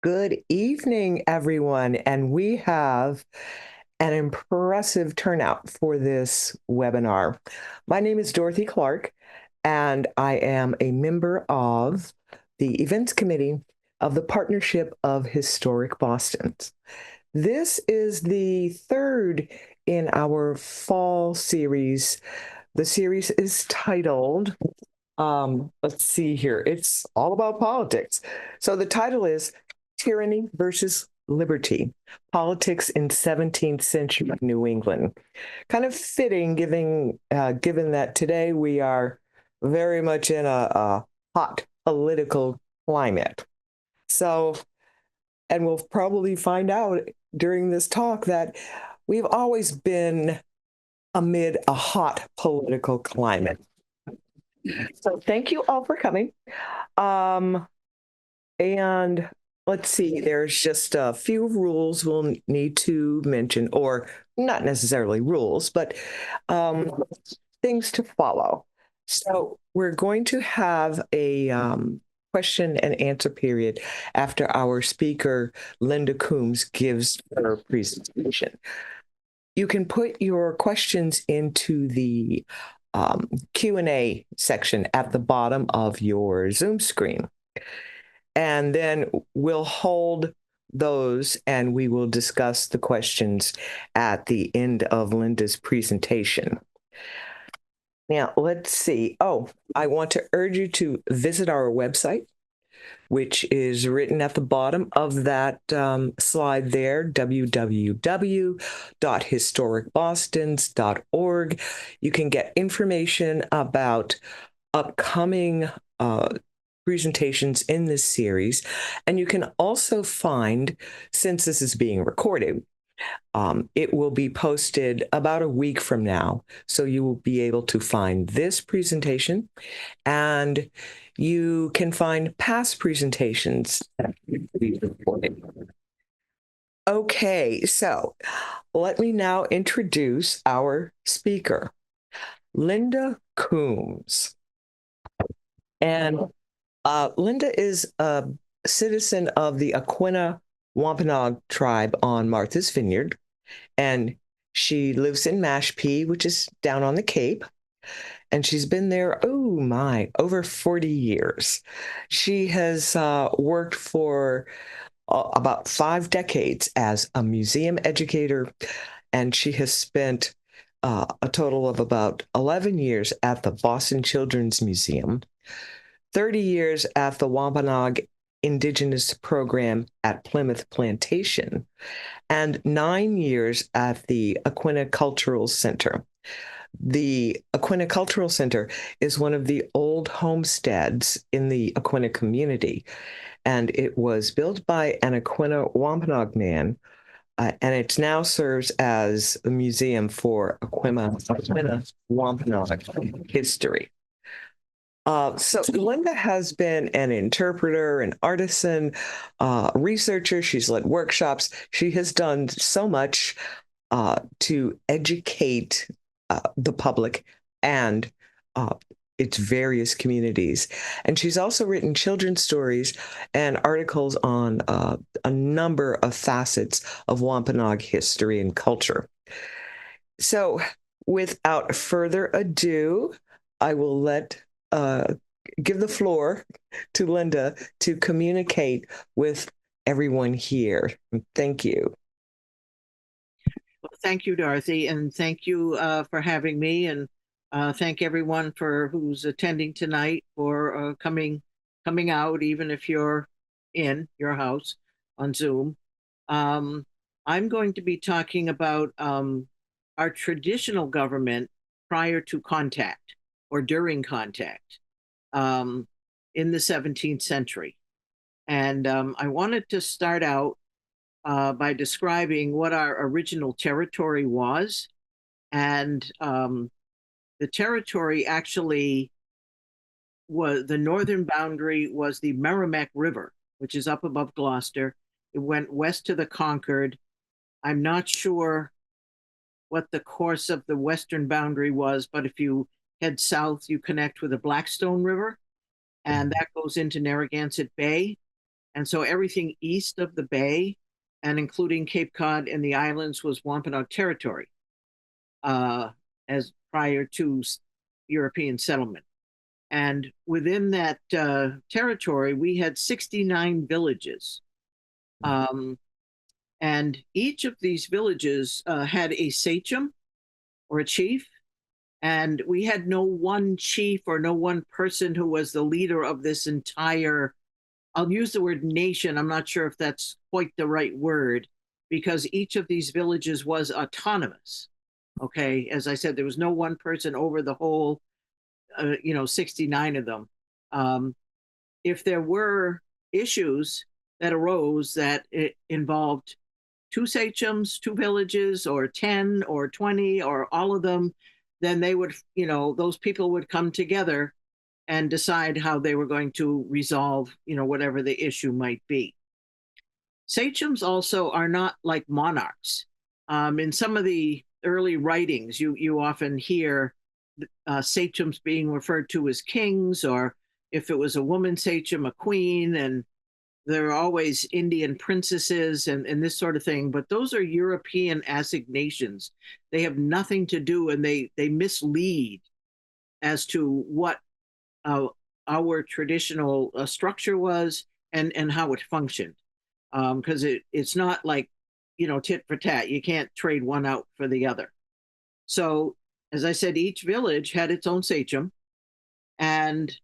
Good evening, everyone. And we have an impressive turnout for this webinar. My name is Dorothy Clark, and I am a member of the events committee of the Partnership of Historic Boston. This is the third in our fall series. The series is titled, let's see here, it's all about politics. So the title is Tyranny versus Liberty, Politics in 17th Century New England. Kind of fitting, given that today we are very much in a hot political climate. So, and we'll probably find out during this talk that we've always been amid a hot political climate. So thank you all for coming. And let's see, there's just a few rules we'll need to mention, or not necessarily rules, but things to follow. So we're going to have a question and answer period after our speaker, Linda Coombs, gives her presentation. You can put your questions into the Q&A section at the bottom of your Zoom screen. And then we'll hold those and we will discuss the questions at the end of Linda's presentation. Now, let's see. Oh, I want to urge you to visit our website, which is written at the bottom of that slide there, www.historicbostons.org. You can get information about upcoming presentations in this series. And you can also find, since this is being recorded, it will be posted about a week from now. So you will be able to find this presentation, and you can find past presentations that will be recorded. Okay, so let me now introduce our speaker, Linda Coombs. And Linda is a citizen of the Aquinnah Wampanoag tribe on Martha's Vineyard, and she lives in Mashpee, which is down on the Cape, and she's been there, oh my, over 40 years. She has worked for about 5 decades as a museum educator, and she has spent a total of about 11 years at the Boston Children's Museum, 30 years at the Wampanoag Indigenous Program at Plymouth Plantation, and 9 years at the Aquinnah Cultural Center. The Aquinnah Cultural Center is one of the old homesteads in the Aquinnah community, and it was built by an Aquinnah Wampanoag man, and it now serves as a museum for Aquinnah Wampanoag history. So Linda has been an interpreter, an artisan, researcher. She's led workshops. She has done so much to educate the public and its various communities. And she's also written children's stories and articles on a number of facets of Wampanoag history and culture. So without further ado, I will give the floor to Linda to communicate with everyone here. Thank you. Well, thank you, Dorothy, and thank you for having me, and thank everyone for who's attending tonight for coming out, even if you're in your house on Zoom. I'm going to be talking about our traditional government prior to contact or during contact in the 17th century. And I wanted to start out by describing what our original territory was. And the territory actually was, the northern boundary was the Merrimack River, which is up above Gloucester. It went west to the Concord. I'm not sure what the course of the western boundary was, but if you head south, you connect with the Blackstone River, and that goes into Narragansett Bay. And so everything east of the bay and including Cape Cod and the islands was Wampanoag territory as prior to European settlement. And within that territory, we had 69 villages. And each of these villages had a sachem or a chief. And we had no one chief or no one person who was the leader of this entire, I'll use the word nation. I'm not sure if that's quite the right word, because each of these villages was autonomous. Okay. As I said, there was no one person over the whole, 69 of them. If there were issues that arose that it involved two sachems, two villages, or 10 or 20, or all of them, then they would, those people would come together and decide how they were going to resolve, whatever the issue might be. Sachems also are not like monarchs. In some of the early writings, you often hear sachems being referred to as kings, or if it was a woman sachem, a queen, and there are always Indian princesses and this sort of thing. But those are European assignations. They have nothing to do, and they mislead as to what our traditional structure was and how it functioned. Because it's not like, tit for tat. You can't trade one out for the other. So, as I said, each village had its own sachem, and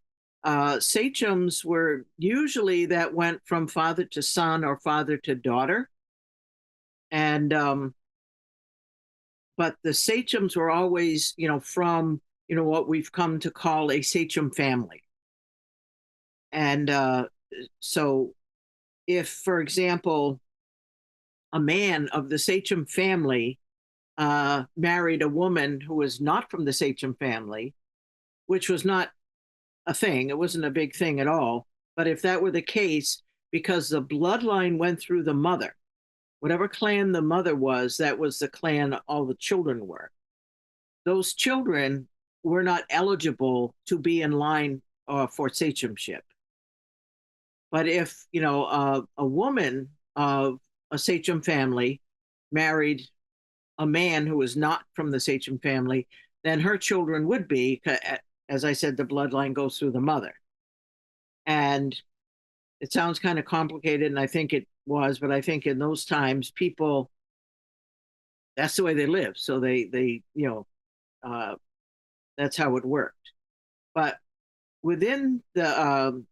sachems were usually that went from father to son or father to daughter. And but the sachems were always, from, what we've come to call a sachem family. And so if, for example, a man of the sachem family married a woman who was not from the sachem family, which was not a thing, it wasn't a big thing at all. But if that were the case, because the bloodline went through the mother, whatever clan the mother was, that was the clan all the children were. Those children were not eligible to be in line for sachemship. But if, a woman of a sachem family married a man who was not from the sachem family, then her children would be, as I said, the bloodline goes through the mother. And it sounds kind of complicated, and I think it was, but I think in those times, people, that's the way they lived. So they that's how it worked. But within the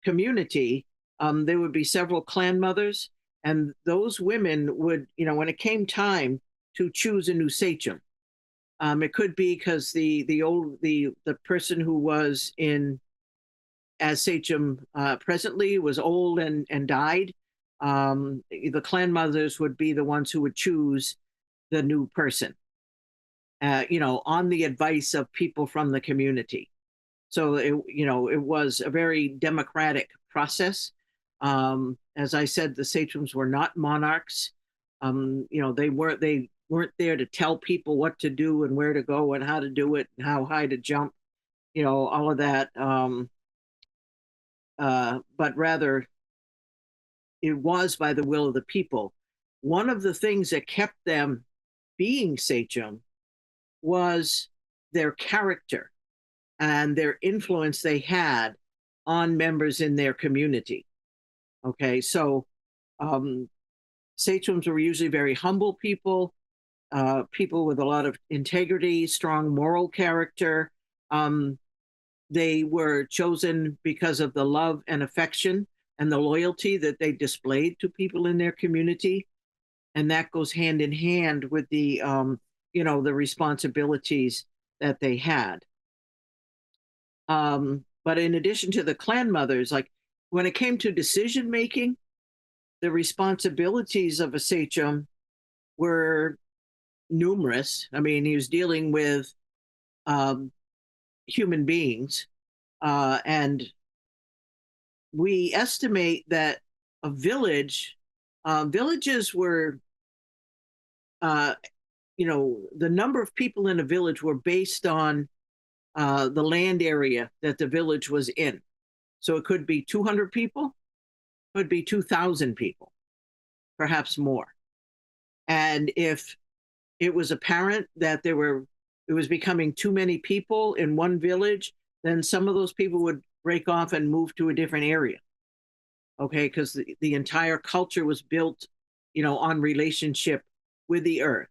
community, there would be several clan mothers, and those women would, when it came time to choose a new sachem, it could be because the person who was in as sachem presently was old and died. The clan mothers would be the ones who would choose the new person, on the advice of people from the community. So it was a very democratic process. As I said, the sachems were not monarchs. They weren't there to tell people what to do and where to go and how to do it and how high to jump, all of that. But rather, it was by the will of the people. One of the things that kept them being sachem was their character and their influence they had on members in their community. Okay, so sachems were usually very humble people, people with a lot of integrity, strong moral character. They were chosen because of the love and affection and the loyalty that they displayed to people in their community. And that goes hand in hand with the, the responsibilities that they had. But in addition to the clan mothers, like when it came to decision making, the responsibilities of a sachem were numerous. I mean, he was dealing with human beings, and we estimate that a village, villages were, the number of people in a village were based on the land area that the village was in. So it could be 200 people, could be 2,000 people, perhaps more. And if it was apparent that it was becoming too many people in one village, then some of those people would break off and move to a different area. Okay, because the entire culture was built, on relationship with the earth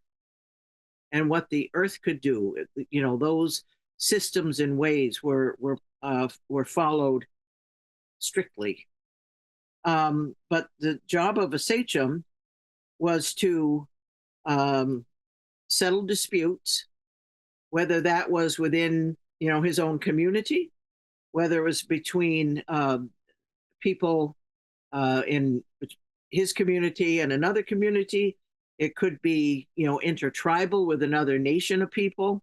and what the earth could do. Those systems and ways were followed strictly. But the job of a sachem was to settle disputes, whether that was within his own community, whether it was between people in his community and another community. It could be intertribal with another nation of people.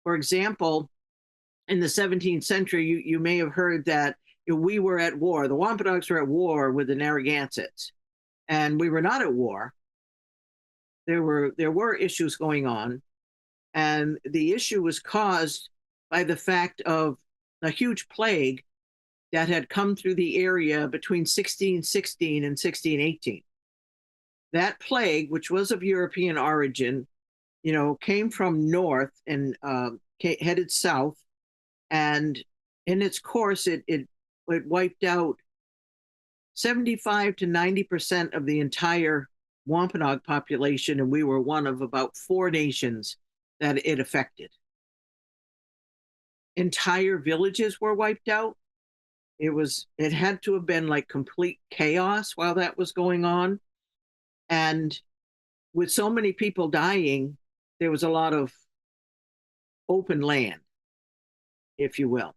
For example, in the 17th century, you may have heard that we were at war. The Wampanoags were at war with the Narragansetts, and we were not at war. There were issues going on, and the issue was caused by the fact of a huge plague that had come through the area between 1616 and 1618. That plague, which was of European origin, came from north and headed south, and in its course, it wiped out 75 to 90% of the entire Wampanoag population, and we were one of about 4 nations that it affected. Entire villages were wiped out. It had to have been like complete chaos while that was going on. And with so many people dying, there was a lot of open land, if you will.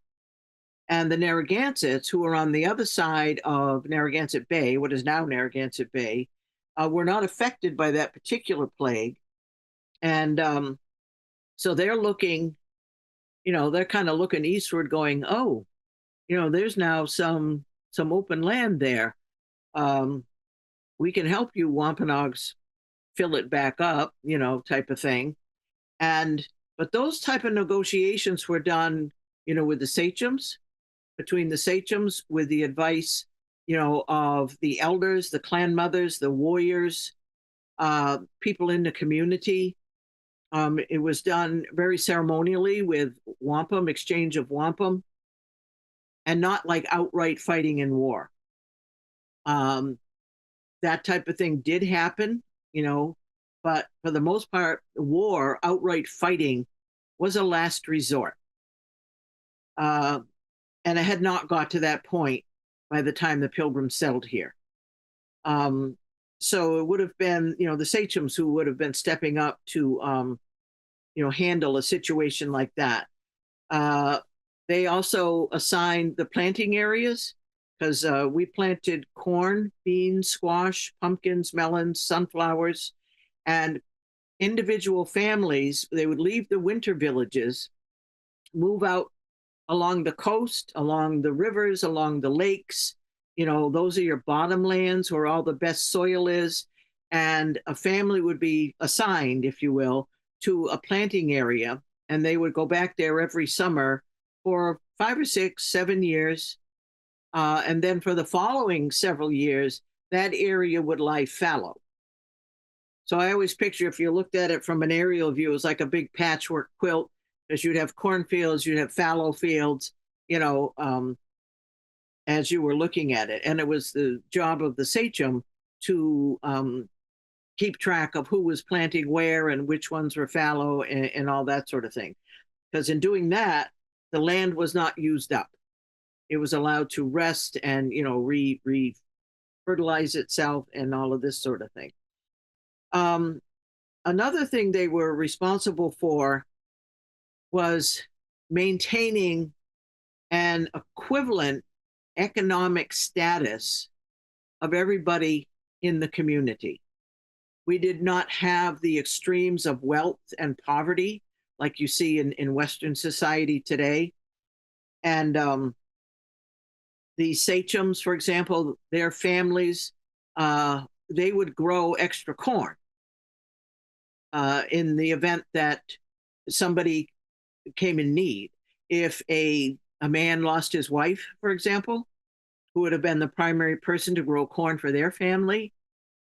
And the Narragansetts, who were on the other side of Narragansett Bay, what is now Narragansett Bay, were not affected by that particular plague. And so they're looking, they're kind of looking eastward going, oh, there's now some open land there. We can help you Wampanoags fill it back up, type of thing. But those type of negotiations were done, with the sachems, between the sachems, with the advice, of the elders, the clan mothers, the warriors, people in the community. It was done very ceremonially with wampum, exchange of wampum, and not like outright fighting in war. That type of thing did happen, but for the most part, war, outright fighting, was a last resort. And it had not got to that point by the time the Pilgrims settled here. So it would have been, the sachems who would have been stepping up to, handle a situation like that. They also assigned the planting areas, because we planted corn, beans, squash, pumpkins, melons, sunflowers, and individual families, they would leave the winter villages, move out along the coast, along the rivers, along the lakes. Those are your bottomlands where all the best soil is. And a family would be assigned, if you will, to a planting area. And they would go back there every summer for 5 or 6, 7 years. And then for the following several years, that area would lie fallow. So I always picture, if you looked at it from an aerial view, it was like a big patchwork quilt, because you'd have cornfields, you'd have fallow fields, as you were looking at it. And it was the job of the sachem to keep track of who was planting where and which ones were fallow and all that sort of thing. Because in doing that, the land was not used up. It was allowed to rest and, re-fertilize itself and all of this sort of thing. Another thing they were responsible for was maintaining an equivalent economic status of everybody in the community. We did not have the extremes of wealth and poverty like you see in Western society today. And the sachems, for example, their families, they would grow extra corn in the event that somebody came in need. If a man lost his wife, for example, who would have been the primary person to grow corn for their family,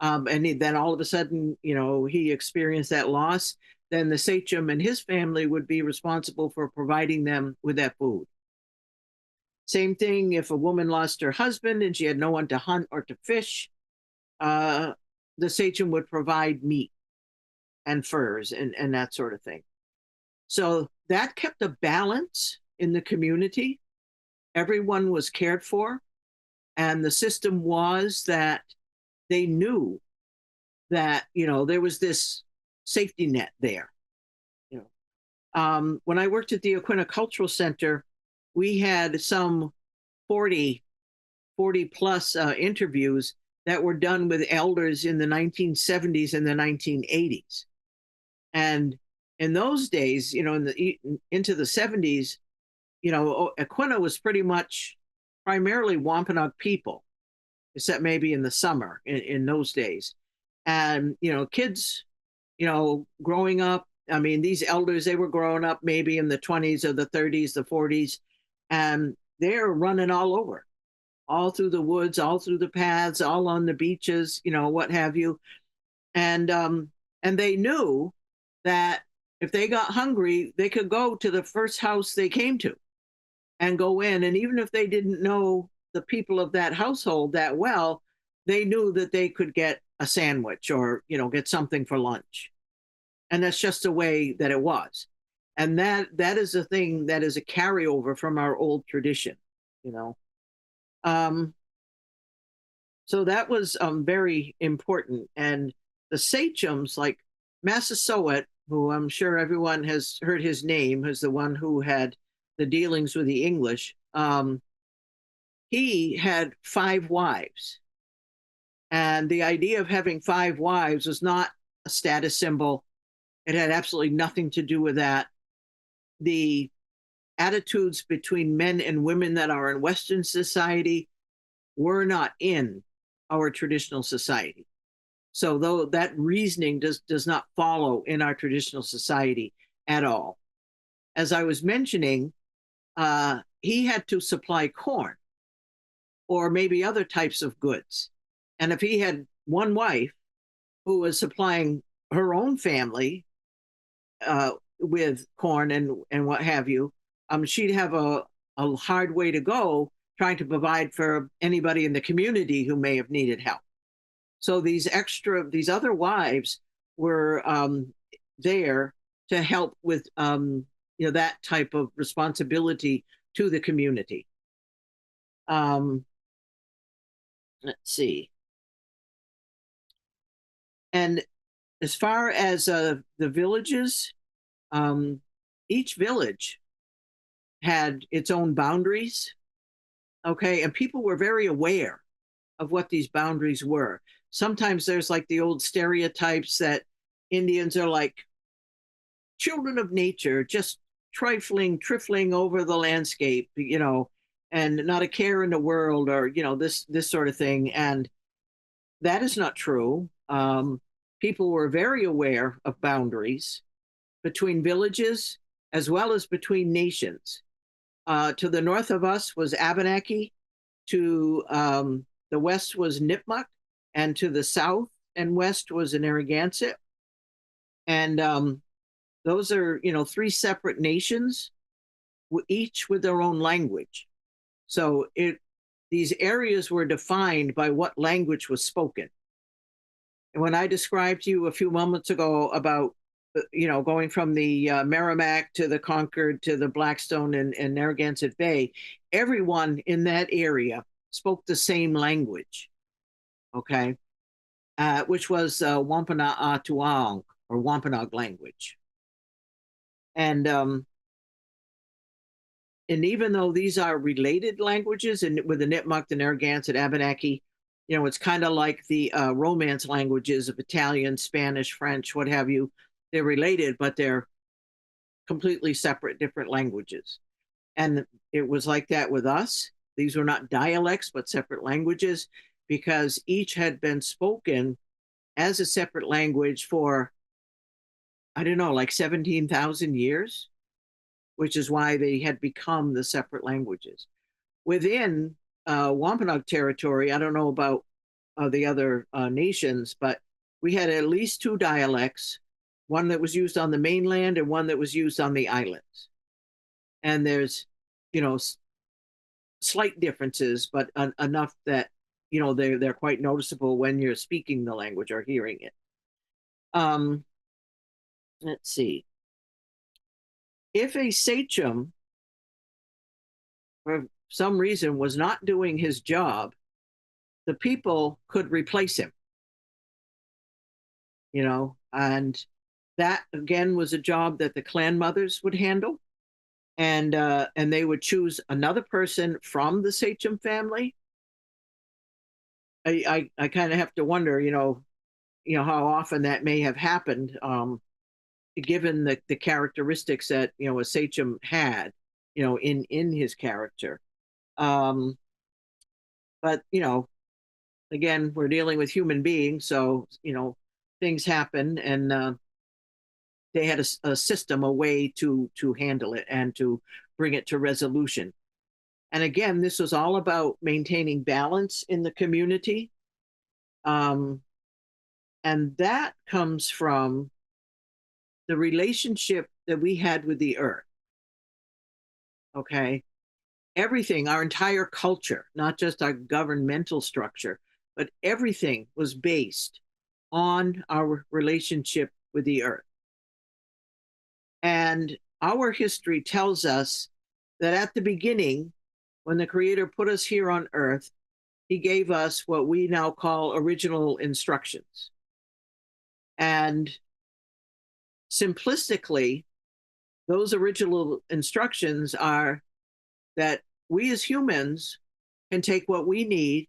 and then all of a sudden, he experienced that loss, then the sachem and his family would be responsible for providing them with that food. Same thing if a woman lost her husband and she had no one to hunt or to fish, the sachem would provide meat and furs and that sort of thing. So that kept a balance in the community. Everyone was cared for. And the system was that they knew that, there was this safety net there. When I worked at the Aquinnah Cultural Center, we had some 40 plus interviews that were done with elders in the 1970s and the 1980s. And in those days, into the 70s, Aquinnah was pretty much primarily Wampanoag people, except maybe in the summer in those days. And, kids, growing up, I mean, these elders, they were growing up maybe in the 20s or the 30s, the 40s, and they're running all over, all through the woods, all through the paths, all on the beaches, what have you. And they knew that if they got hungry, they could go to the first house they came to and go in. And even if they didn't know the people of that household that well, they knew that they could get a sandwich or, get something for lunch. And that's just the way that it was. And that is a thing that is a carryover from our old tradition, So that was very important. And the sachems like Massasoit, who I'm sure everyone has heard his name, is the one who had the dealings with the English. He had 5 wives. And the idea of having 5 wives was not a status symbol. It had absolutely nothing to do with that. The attitudes between men and women that are in Western society were not in our traditional society. So though that reasoning does not follow in our traditional society at all. As I was mentioning, he had to supply corn or maybe other types of goods. And if he had one wife who was supplying her own family with corn and what have you, she'd have a hard way to go trying to provide for anybody in the community who may have needed help. So these other wives were there to help with that type of responsibility to the community. Let's see. And as far as the villages, each village had its own boundaries. Okay, and people were very aware of what these boundaries were. Sometimes there's like the old stereotypes that Indians are like children of nature, just trifling over the landscape, and not a care in the world, or this sort of thing. And that is not true. People were very aware of boundaries between villages as well as between nations. To the north of us was Abenaki, to the west was Nipmuc, and to the south and west was Narragansett. And those are, 3 separate nations, each with their own language. So these areas were defined by what language was spoken. And when I described to you a few moments ago about, going from the Merrimack to the Concord to the Blackstone and Narragansett Bay, everyone in that area spoke the same language, okay, which was Wampanoag or Wampanoag language. And even though these are related languages, and with the Nipmuc, the Narragansett, Abenaki, it's kind of like the Romance languages of Italian, Spanish, French, what have you. They're related, but they're completely separate, different languages. And it was like that with us. These were not dialects, but separate languages, because each had been spoken as a separate language for, I don't know, like 17,000 years, which is why they had become the separate languages. Within Wampanoag territory, I don't know about the other nations, but we had at least two dialects, one that was used on the mainland and one that was used on the islands. And there's, you know, slight differences, but enough that, you know, they're quite noticeable when you're speaking the language or hearing it. Um, let's see. If a sachem, for some reason, was not doing his job, the people could replace him, you know, and that again was a job that the clan mothers would handle, and they would choose another person from the sachem family. I kind of have to wonder, how often that may have happened, given the characteristics that a sachem had, in his character. Um, but again, we're dealing with human beings, so things happen, and they had a system, a way to handle it and to bring it to resolution. And again, this was all about maintaining balance in the community. Um, and that comes from the relationship that we had with the earth. Okay. Everything, our entire culture, not just our governmental structure, but everything was based on our relationship with the earth. And our history tells us that at the beginning, when the Creator put us here on earth, he gave us what we now call original instructions. And simplistically, those original instructions are that we as humans can take what we need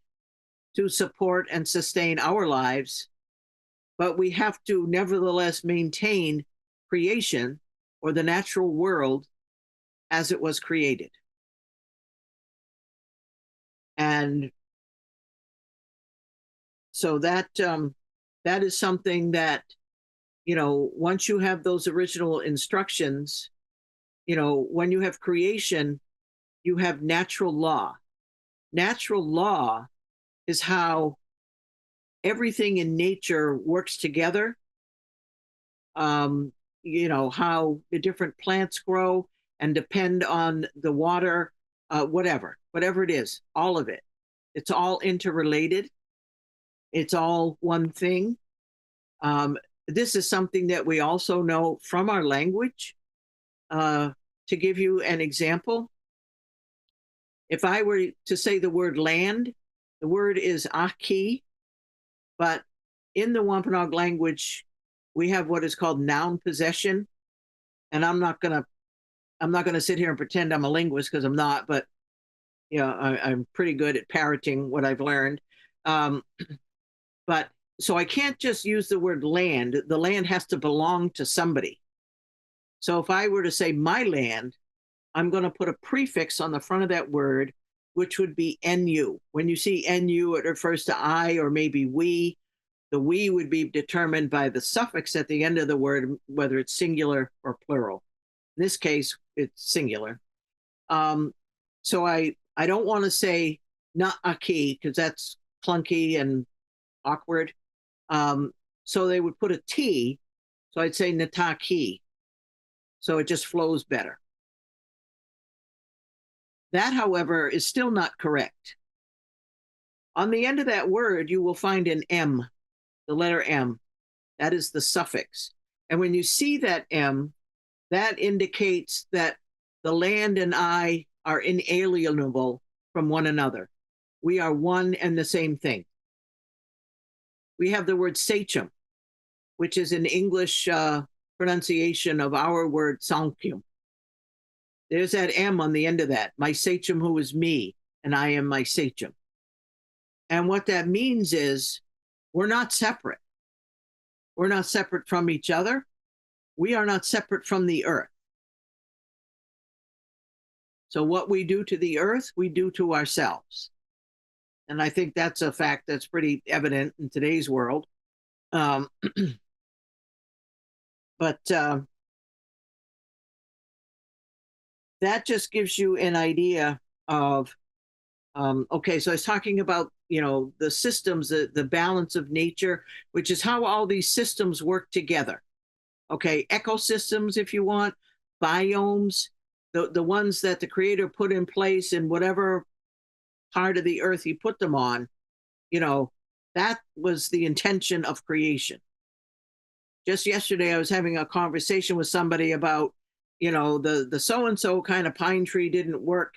to support and sustain our lives, but we have to nevertheless maintain creation or the natural world as it was created. And so that is something that, once you have those original instructions, when you have creation, you have natural law. Natural law is how everything in nature works together. How the different plants grow and depend on the water, whatever it is, all of it. It's all interrelated. It's all one thing. This is something that we also know from our language. To give you an example, if I were to say the word land, the word is aki, but in the Wampanoag language, we have what is called noun possession. And I'm not gonna sit here and pretend I'm a linguist, because I'm not, but I'm pretty good at parroting what I've learned. But so I can't just use the word land. The land has to belong to somebody. So if I were to say my land, I'm going to put a prefix on the front of that word, which would be nu. When you see nu, it refers to I or maybe we. The we would be determined by the suffix at the end of the word, whether it's singular or plural. In this case, it's singular. So I don't want to say not aki, because that's clunky and awkward. So they would put a T. So I'd say nataki. So it just flows better. That, however, is still not correct. On the end of that word, you will find an M, the letter M. That is the suffix. And when you see that M, that indicates that the land and I are inalienable from one another. We are one and the same thing. We have the word sachem, which is an English pronunciation of our word sanctum. There's that M on the end of that. My sachem, who is me, and I am my sachem. And what that means is we're not separate. We're not separate from each other. We are not separate from the earth. So what we do to the earth, we do to ourselves. And I think that's a fact that's pretty evident in today's world. But that just gives you an idea of Okay, so I was talking about, the systems, the balance of nature, which is how all these systems work together. Okay, ecosystems, if you want, biomes, the ones that the creator put in place in whatever part of the earth he put them on, you know, that was the intention of creation. Just yesterday, I was having a conversation with somebody about, the so and so kind of pine tree didn't work,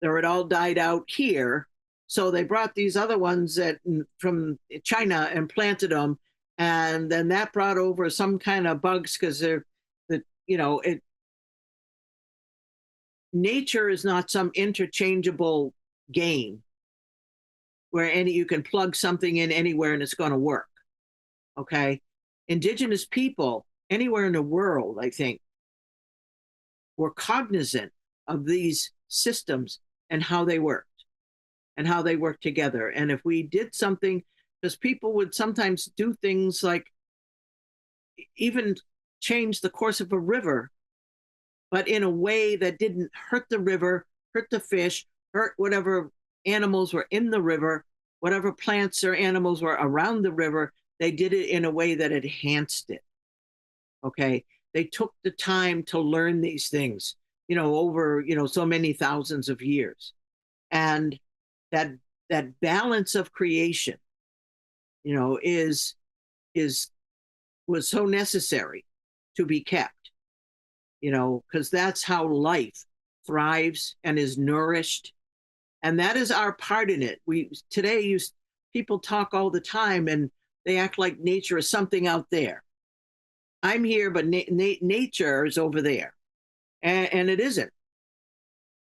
or it all died out here. So they brought these other ones from China and planted them, and then that brought over some kind of bugs because nature is not some interchangeable game where you can plug something in anywhere and it's going to work. Okay, indigenous people anywhere in the world, I think, were cognizant of these systems and how they worked and how they work together. And if we did something, because people would sometimes do things like even change the course of a river, but in a way that didn't hurt the river, hurt the fish, hurt whatever animals were in the river, whatever plants or animals were around the river. They did it in a way that enhanced it. Okay. They took the time to learn these things, over, so many thousands of years. And that balance of creation, is was so necessary to be kept, because that's how life thrives and is nourished. And that is our part in it. People talk all the time and they act like nature is something out there. I'm here, but nature is over there, and it isn't.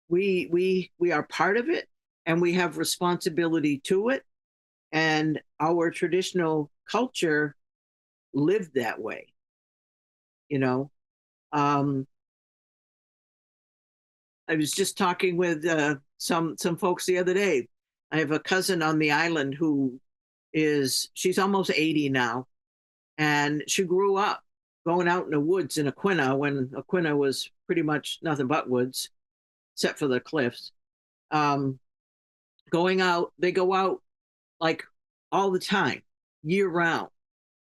We are part of it, and we have responsibility to it. And our traditional culture lived that way. I was just talking with some folks the other day. I have a cousin on the island she's almost 80 now, and she grew up going out in the woods in Aquinnah when Aquinnah was pretty much nothing but woods, except for the cliffs. They go out like all the time, year round,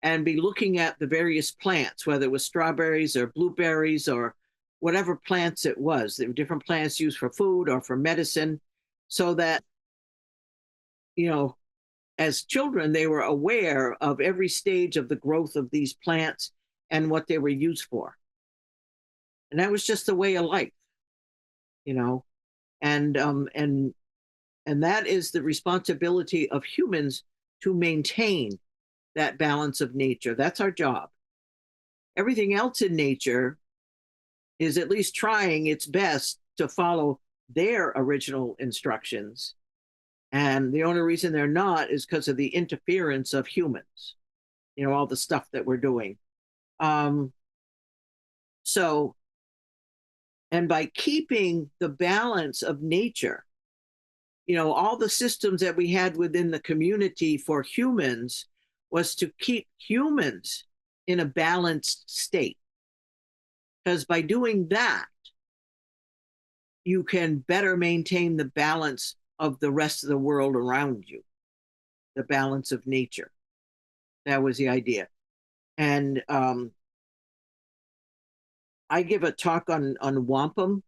and be looking at the various plants, whether it was strawberries or blueberries or whatever plants it was. There were different plants used for food or for medicine, so that, as children, they were aware of every stage of the growth of these plants and what they were used for. And that was just the way of life, and that is the responsibility of humans to maintain that balance of nature. That's our job. Everything else in nature is at least trying its best to follow their original instructions. And the only reason they're not is because of the interference of humans, all the stuff that we're doing. And by keeping the balance of nature, all the systems that we had within the community for humans was to keep humans in a balanced state. Because by doing that, you can better maintain the balance of the rest of the world around you, the balance of nature. That was the idea. And I give a talk on wampum,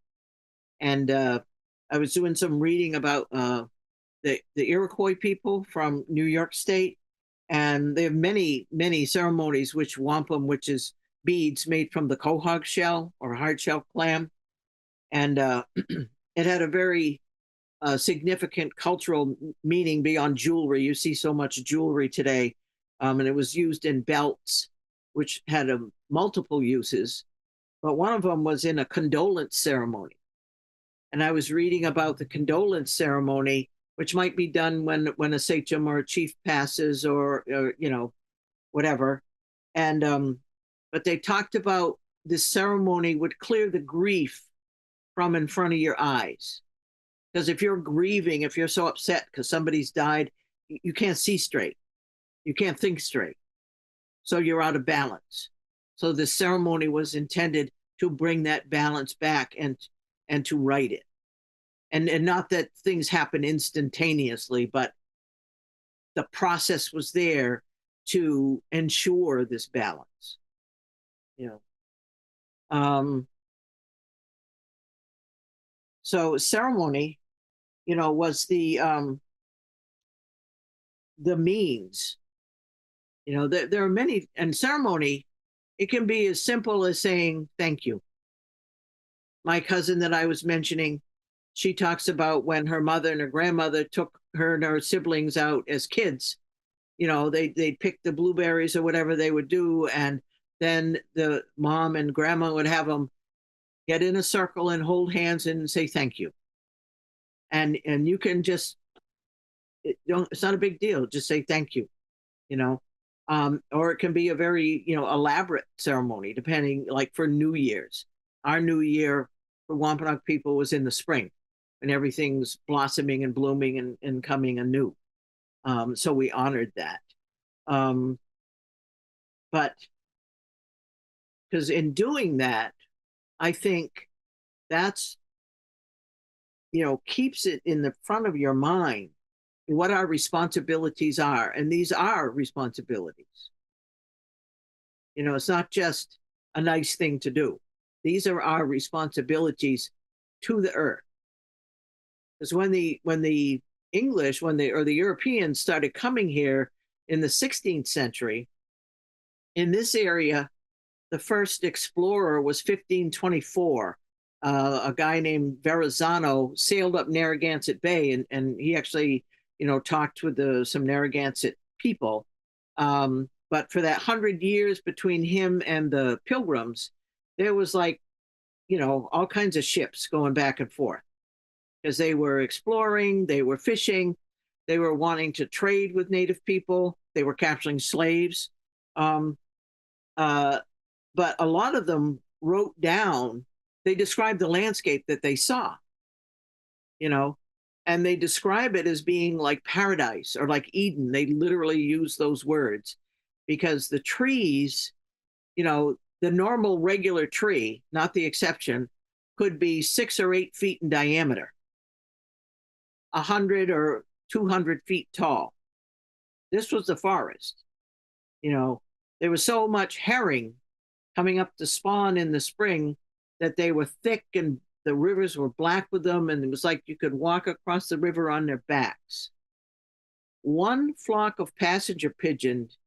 and I was doing some reading about the Iroquois people from New York State, and they have many, many ceremonies, wampum, which is beads made from the quahog shell or hard shell clam. And it had a very significant cultural meaning beyond jewelry. You see so much jewelry today, and it was used in belts, which had multiple uses. But one of them was in a condolence ceremony. And I was reading about the condolence ceremony, which might be done when a sachem or a chief passes or whatever. And but they talked about this ceremony would clear the grief from in front of your eyes. Because if you're grieving, if you're so upset because somebody's died, you can't see straight. You can't think straight. So you're out of balance. So the ceremony was intended to bring that balance back and to right it. and not that things happen instantaneously, but the process was there to ensure this balance. You know, so ceremony, was the means. There are many, and ceremony, it can be as simple as saying thank you. My cousin that I was mentioning, she talks about when her mother and her grandmother took her and her siblings out as kids. They'd pick the blueberries or whatever they would do, and then the mom and grandma would have them get in a circle and hold hands and say thank you. And you can just, it's not a big deal. Just say thank you, or it can be a very, elaborate ceremony, depending, like for New Year's. Our New Year for Wampanoag people was in the spring, and everything's blossoming and blooming and coming anew. So we honored that. But because in doing that, I think that's, keeps it in the front of your mind what our responsibilities are. And these are responsibilities. It's not just a nice thing to do. These are our responsibilities to the earth. Because when the English, or the Europeans started coming here in the 16th century, in this area, the first explorer was 1524. A guy named Verrazano sailed up Narragansett Bay, and he actually, talked with some Narragansett people. But for that 100 years between him and the Pilgrims, there was all kinds of ships going back and forth because they were exploring, they were fishing, they were wanting to trade with native people, they were capturing slaves. But a lot of them wrote down, they described the landscape that they saw, and they describe it as being like paradise or like Eden. They literally use those words because the trees, the normal regular tree, not the exception, could be 6 or 8 feet in diameter, 100 or 200 feet tall. This was the forest. There was so much herring coming up to spawn in the spring that they were thick and the rivers were black with them, and it was like you could walk across the river on their backs. One flock of passenger pigeons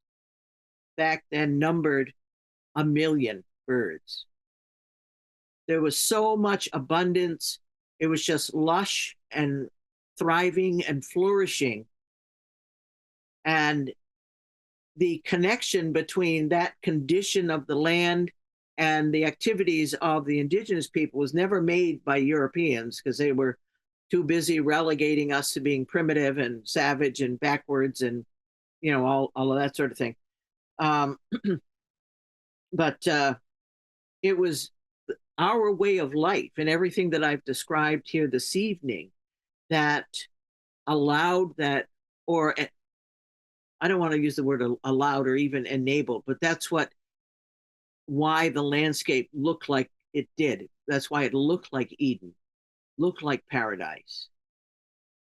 back then numbered 1 million birds. There was so much abundance. It was just lush and thriving and flourishing. And the connection between that condition of the land and the activities of the indigenous people was never made by Europeans because they were too busy relegating us to being primitive and savage and backwards and, all of that sort of thing. But it was our way of life and everything that I've described here this evening that allowed that, or I don't want to use the word allowed or even enabled, but that's why the landscape looked like it did. That's why it looked like Eden, looked like paradise,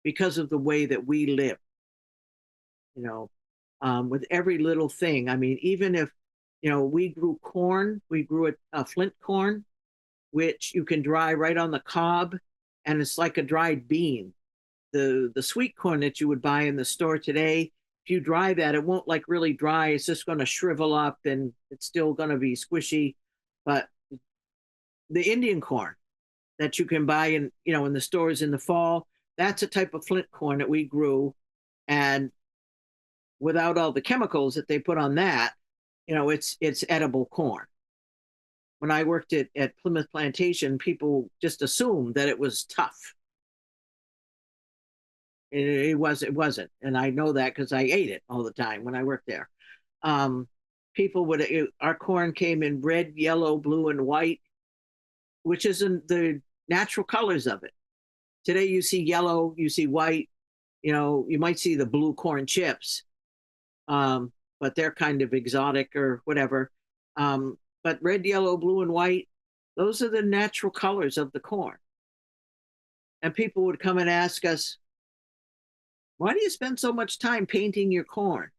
because of the way that we live, with every little thing. I mean, even if, we grew corn, we grew a flint corn, which you can dry right on the cob, and it's like a dried bean. The sweet corn that you would buy in the store today, if you dry that, it won't really dry. It's just going to shrivel up and it's still going to be squishy. But the Indian corn that you can buy in the stores in the fall, that's a type of flint corn that we grew. And without all the chemicals that they put on that, it's edible corn. When I worked at Plymouth Plantation, people just assumed that it was tough. It wasn't. And I know that because I ate it all the time when I worked there. Our corn came in red, yellow, blue, and white, which isn't the natural colors of it. Today you see yellow, you see white, you might see the blue corn chips, but they're kind of exotic or whatever. But red, yellow, blue, and white, those are the natural colors of the corn. and people would come and ask us, why do you spend so much time painting your corn?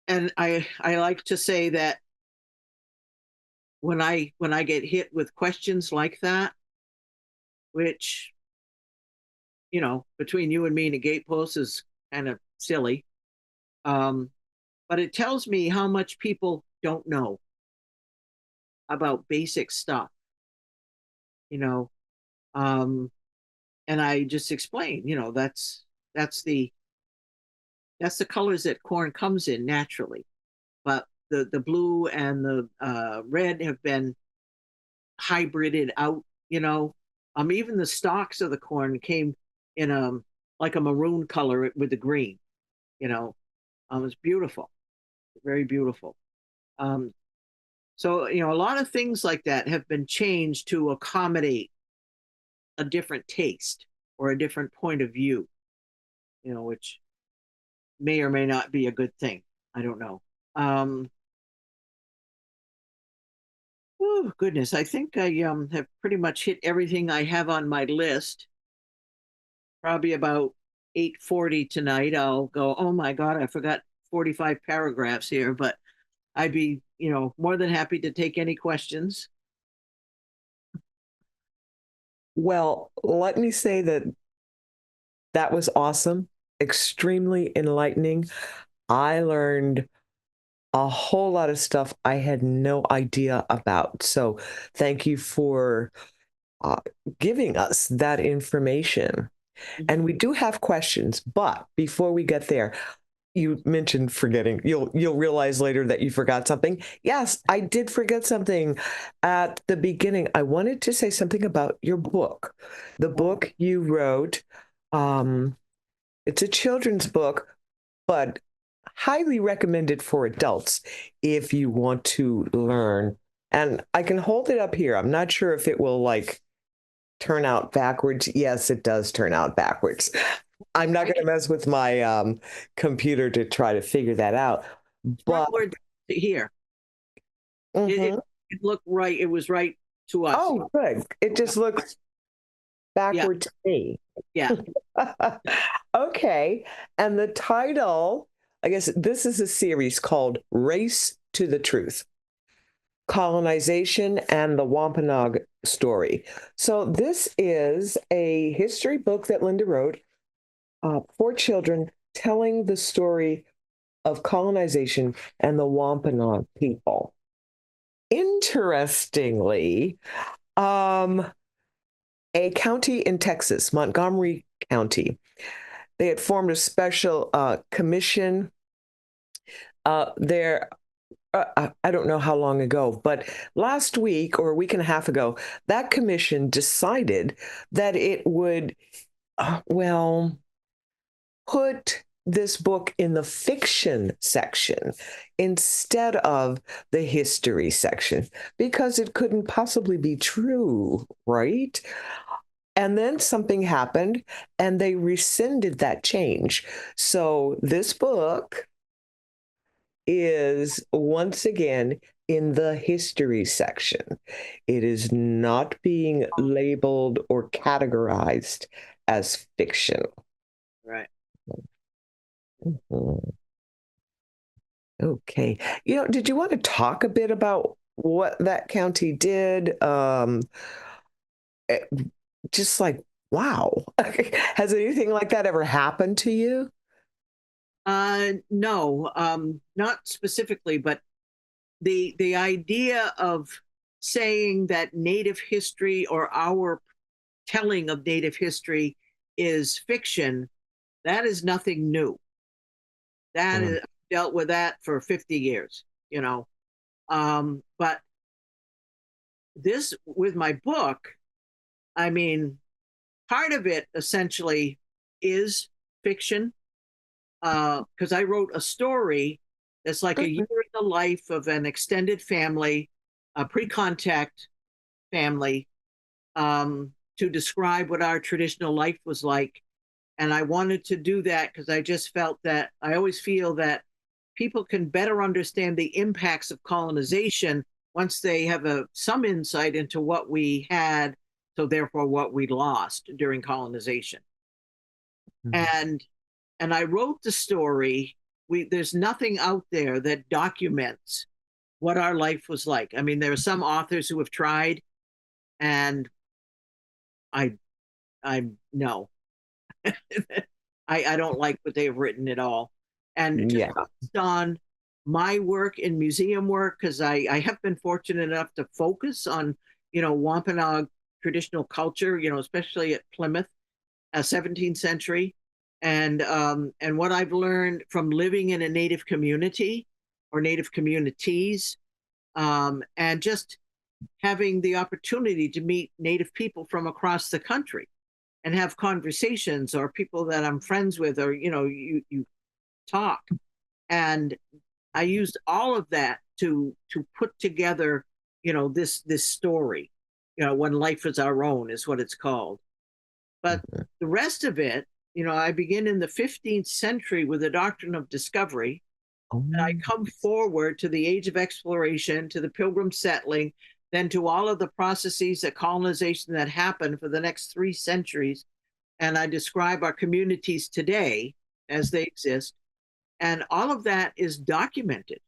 And I like to say that when I get hit with questions like that, which, between you and me and a gatepost is kind of silly, um, but it tells me how much people don't know about basic stuff, you know. Um, and I just explain, that's the that's the colors that corn comes in naturally, but the blue and the red have been hybrided out, even the stalks of the corn came in like a maroon color with the green, it's beautiful, very beautiful. So a lot of things like that have been changed to accommodate a different taste or a different point of view, which may or may not be a good thing. I don't know. Oh goodness, I think I have pretty much hit everything I have on my list. Probably about 8:40 tonight, I'll go, oh my God, I forgot 45 paragraphs here, but I'd be, more than happy to take any questions. Well, let me say that that was awesome, extremely enlightening. I learned a whole lot of stuff I had no idea about. So thank you for uh, giving us that information. And we do have questions, but before we get there, you mentioned forgetting. You'll realize later that you forgot something. Yes, I did forget something at the beginning. I wanted to say something about your book. The book you wrote, it's a children's book, but highly recommended for adults if you want to learn. And I can hold it up here. I'm not sure if it will like turn out backwards. Yes, it does turn out backwards. I'm not going to mess with my computer to try to figure that out. But here, mm-hmm. it looked right. It was right to us. Oh, good. It just looks backward to me. Yeah. Okay. And the title, I guess this is a series called Race to the Truth, Colonization and the Wampanoag Story. So this is a history book that Linda wrote for children telling the story of colonization and the Wampanoag people. Interestingly, a county in Texas, Montgomery County, they had formed a special commission there. I don't know how long ago, but last week or a week and a half ago, that commission decided that it would, put this book in the fiction section instead of the history section because it couldn't possibly be true, right? And then something happened and they rescinded that change. So this book is once again in the history section. It is not being labeled or categorized as fiction. Right. Mm-hmm. Okay. Did you want to talk a bit about what that county did? Eh, just like, wow. Has anything like that ever happened to you? No, not specifically, but the idea of saying that Native history or our telling of Native history is fiction, that is nothing new. That is dealt with that for 50 years, But this with my book, I mean, part of it essentially is fiction because I wrote a story that's like a year in the life of an extended family, a pre-contact family, to describe what our traditional life was like. And I wanted to do that because I just felt that I always feel that people can better understand the impacts of colonization once they have some insight into what we had, so therefore what we lost during colonization. Mhm. And I wrote the story. There's nothing out there that documents what our life was like. I mean, there are some authors who have tried, and I no, I don't like what they've written at all. And just Yeah. based on my work in museum work, because I have been fortunate enough to focus on, Wampanoag traditional culture, especially at Plymouth, 17th century, and what I've learned from living in a Native community or Native communities, and just having the opportunity to meet Native people from across the country and have conversations, or people that I'm friends with, or you talk. And I used all of that to put together, this story. When life is our own is what it's called. But Mhm. the rest of it, I begin in the 15th century with the doctrine of discovery. Oh, And I come forward to the age of exploration, to the pilgrim settling, then to all of the processes of colonization that happened for the next 3 centuries. And I describe our communities today as they exist. And all of that is documented.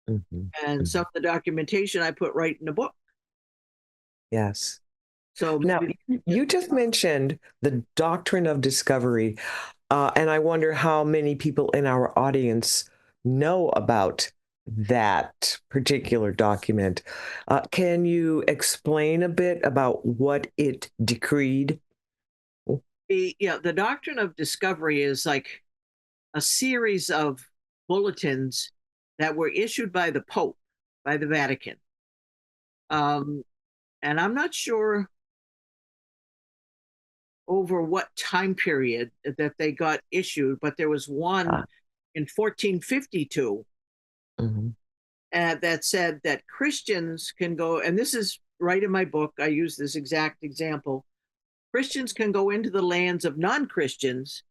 mhm, And some mhm. of the documentation I put right in the book. Yes. So Now, maybe, you just mentioned the doctrine of discovery, and I wonder how many people in our audience know about that particular document. Can you explain a bit about what it decreed? the doctrine of discovery is like a series of bulletins that were issued by the Pope, by the Vatican. Um, and I'm not sure over what time period that they got issued, but there was one Ah, in 1452 mhm, that said that Christians can go, and this is right in my book, I use this exact example. Christians can go into the lands of non Christians,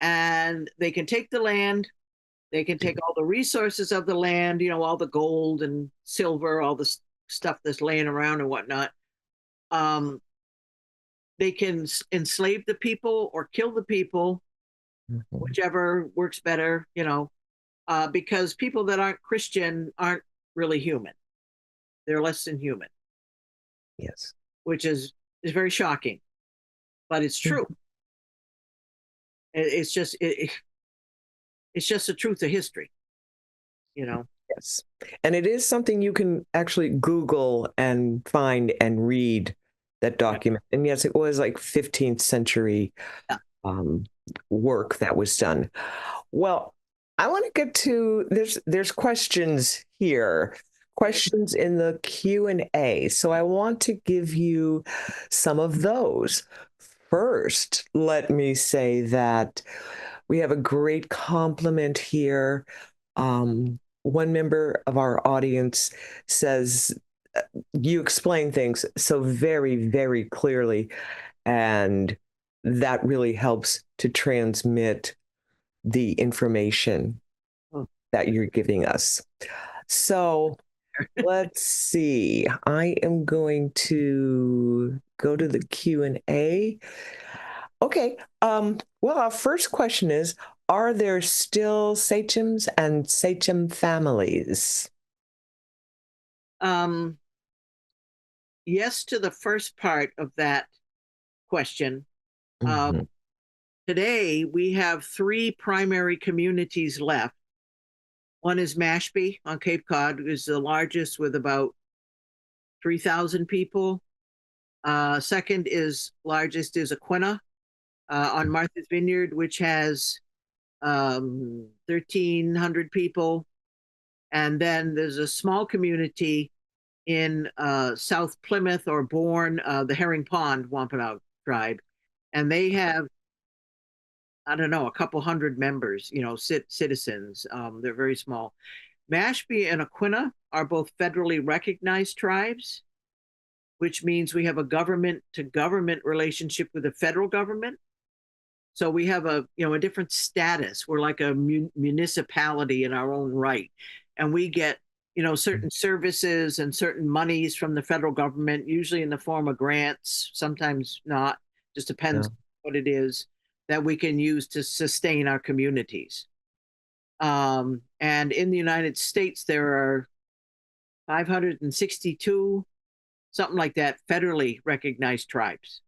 and they can take the land. They can take all the resources of the land, all the gold and silver, all the stuff that's laying around and whatnot. Um, they can enslave the people or kill the people, mhm. whichever works better, because people that aren't Christian aren't really human. They're less than human, Yes. which is very shocking, but it's true. Mhm. It's just it's just the truth of history, you know. Yes. And it is something you can actually Google and find and read that Yeah. document. And yes, it was like 15th century Yeah. um, work that was done. Well, I want to get to there's questions here, questions in the Q&A. So I want to give you some of those. First, let me say that we have a great compliment here. One member of our audience says you explain things so very, very clearly, and that really helps to transmit the information Oh, that you're giving us. So let's see. I am going to go to the Q&A. Okay. Well, our first question is, are there still sachems and sachem families? um, yes to the first part of that question. Um, Mhm. Today, we have three primary communities left. One is Mashpee on Cape Cod, is the largest with about 3,000 people. Second is largest is Aquinnah on Martha's Vineyard, which has 1,300 people. And then there's a small community in South Plymouth or Bourne, the Herring Pond Wampanoag tribe. And they have, I don't know, a couple hundred members, citizens. They're very small. Mashpee and Aquinnah are both federally recognized tribes, which means we have a government to government relationship with the federal government. So we have a different status. We're like a municipality in our own right, and we get certain services and certain monies from the federal government, usually in the form of grants, sometimes not, just depends Yeah. what it is, that we can use to sustain our communities. And in the United States, there are 562, something like that, federally recognized tribes.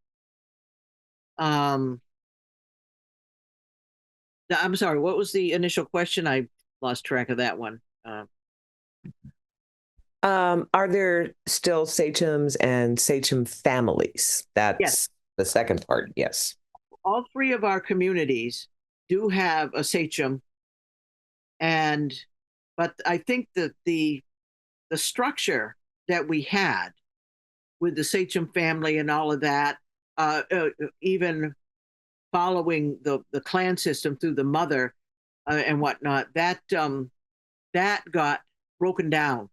Um, I'm sorry, what was the initial question? I lost track of that one. Are there still sachems and sachem families? Yes, That's the second part. Yes. all three of our communities do have a sachem, and but I think that the structure that we had with the sachem family and all of that, even following the clan system through the mother and whatnot, that got broken down,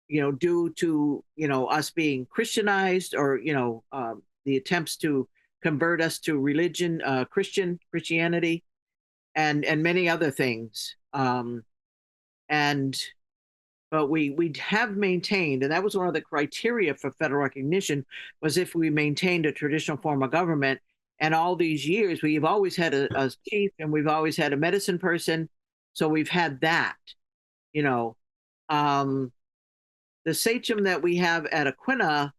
due to us being Christianized, or the attempts to convert us to religion, Christianity, and many other things. And but we have maintained, and that was one of the criteria for federal recognition, was if we maintained a traditional form of government. And all these years, we've always had a chief, and we've always had a medicine person, so we've had that. You know, um, the sachem that we have at Aquinnah,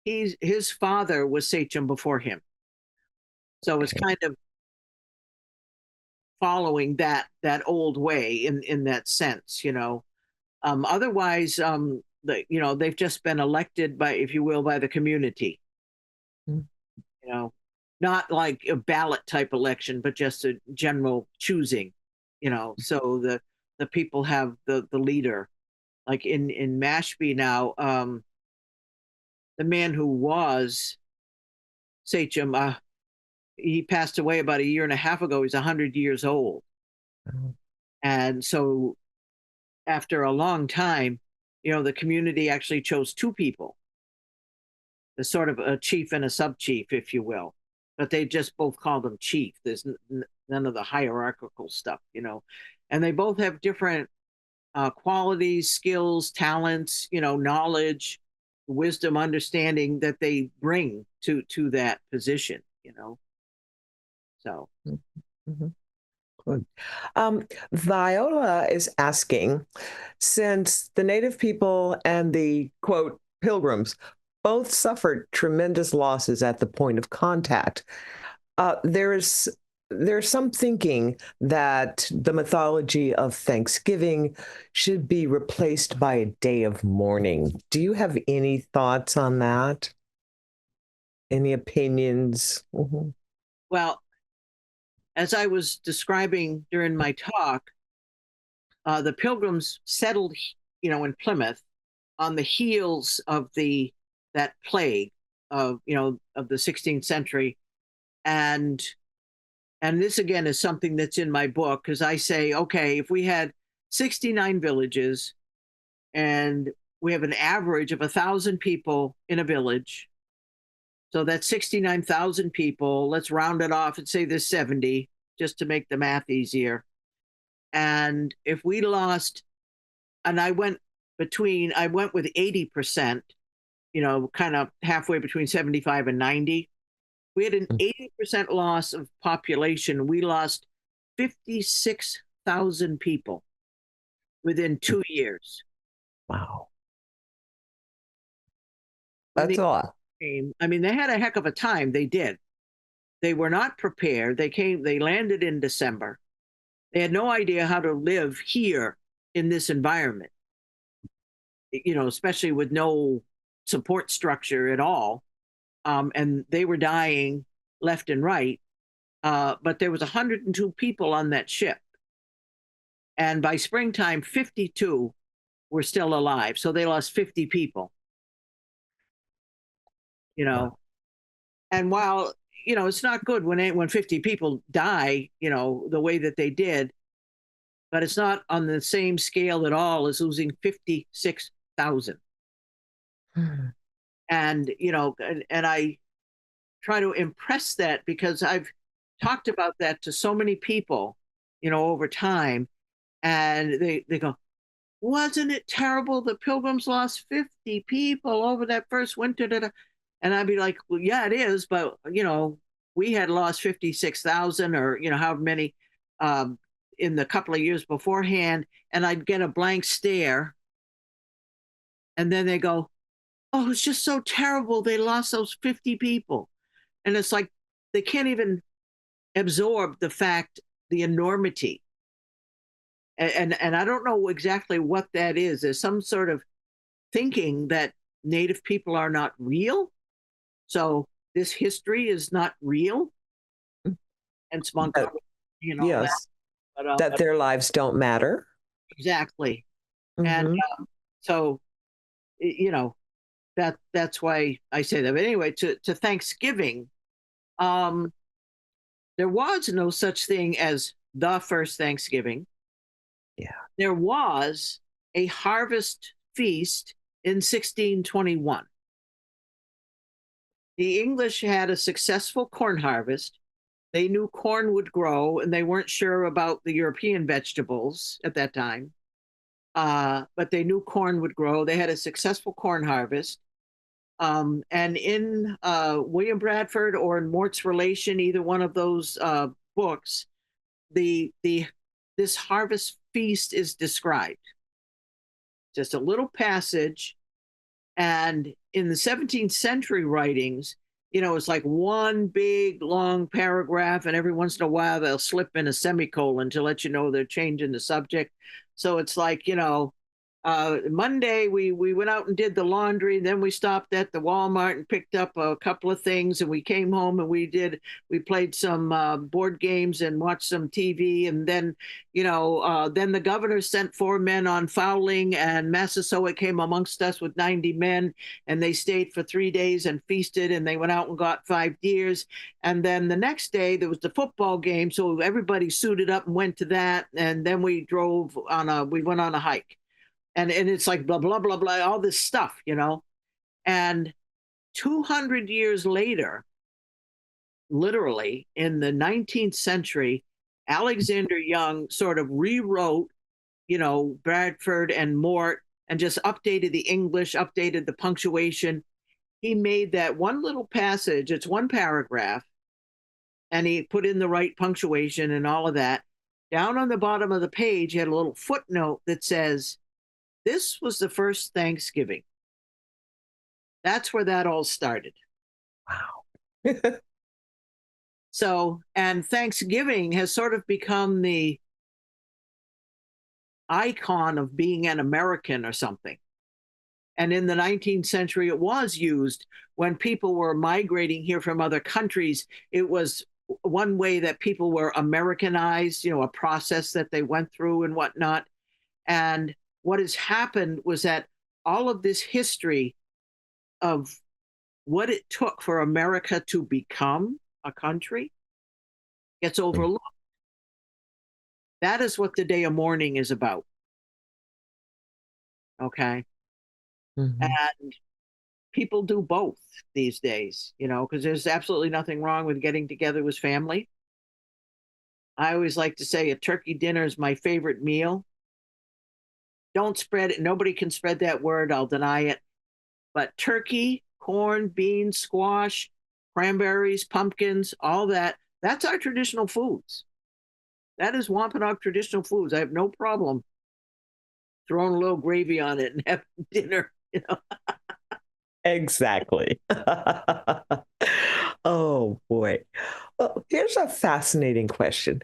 his father was sachem before him, so it's kind of following that old way in that sense. Otherwise, they've just been elected by, if you will, by the community. Mm. Not like a ballot type election, but just a general choosing. So the people have the leader. Like in Mashpee now, the man who was sachem, he passed away about a year and a half ago. He's 100 years old, Oh. and so after a long time, the community actually chose two people, the sort of a chief and a sub chief, if you will, but they just both called them chief. There's none of the hierarchical stuff, and they both have different qualities, skills, talents, knowledge, wisdom, understanding that they bring to that position. So. Mm-hmm. Good. Viola is asking, since the Native people and the quote pilgrims both suffered tremendous losses at the point of contact, there's some thinking that the mythology of Thanksgiving should be replaced by a day of mourning. Do you have any thoughts on that? Any opinions? Mm-hmm. Well, as I was describing during my talk, the pilgrims settled, in Plymouth on the heels of that plague of the 16th century, and this again is something that's in my book, because I say, okay, if we had 69 villages and we have an average of 1,000 people in a village, so that's 69,000 people. Let's round it off and say there's 70, just to make the math easier. And if we lost, and I went with 80%, kind of halfway between 75 and 90. We had an 80% loss of population. We lost 56,000 people within 2 years. Wow. That's a lot. I mean, they had a heck of a time. They did. They were not prepared. They landed in December. They had no idea how to live here in this environment, especially with no support structure at all. And they were dying left and right. But there was 102 people on that ship. And by springtime, 52 were still alive. So they lost 50 people. Wow. And while, it's not good when 50 people die, the way that they did, but it's not on the same scale at all as losing 56,000. And, and I try to impress that, because I've talked about that to so many people, over time. And they go, wasn't it terrible? The Pilgrims lost 50 people over that first winter. Da, da. And I'd be like, well, yeah, it is. But, we had lost 56,000 or, however many um, in the couple of years beforehand. And I'd get a blank stare. And then they go, oh, it's just so terrible. They lost those 50 people. And it's like they can't even absorb the fact, the enormity. And I don't know exactly what that is. There's some sort of thinking that Native people are not real. So this history is not real. And it's Montgomery, that. Yes, But that their lives don't matter. exactly. And Hmm. so, that's why I say that. But anyway, to Thanksgiving, um, there was no such thing as the first Thanksgiving. Yeah. There was a harvest feast in 1621. The English had a successful corn harvest. They knew corn would grow, and they weren't sure about the European vegetables at that time. But they knew corn would grow. They had a successful corn harvest. And in William Bradford or in Mort's Relation, either one of those books, the this harvest feast is described. Just a little passage. And in the 17th century writings, it's like one big long paragraph, and every once in a while they'll slip in a semicolon to let you know they're changing the subject. So it's like, Monday we went out and did the laundry, then we stopped at the Walmart and picked up a couple of things, and we came home and we played some board games and watched some TV, and then then the governor sent 4 men on fowling, and Massasoit came amongst us with 90 men, and they stayed for 3 days and feasted, and they went out and got 5 deers, and then the next day there was the football game, so everybody suited up and went to that, and then we went on a hike. And it's like blah blah blah blah, all this stuff, and 200 years later, literally in the 19th century, Alexander Young sort of rewrote Bradford and Mort, and just updated the English, updated the punctuation. He made that one little passage, it's one paragraph, and he put in the right punctuation and all of that. Down on the bottom of the page, he had a little footnote that says, this was the first Thanksgiving. That's where that all started. Wow. So, and Thanksgiving has sort of become the icon of being an American or something. And in the 19th century, it was used when people were migrating here from other countries. It was one way that people were Americanized, a process that they went through and whatnot. And what has happened was that all of this history of what it took for America to become a country gets overlooked. That is what the day of mourning is about. Okay. Mm-hmm. And people do both these days, because there's absolutely nothing wrong with getting together with family. I always like to say a turkey dinner is my favorite meal. Don't spread it. Nobody can spread that word. I'll deny it. But turkey, corn, beans, squash, cranberries, pumpkins, all that, that's our traditional foods. That is Wampanoag traditional foods. I have no problem throwing a little gravy on it and having dinner. Exactly. Oh boy. Well, here's a fascinating question.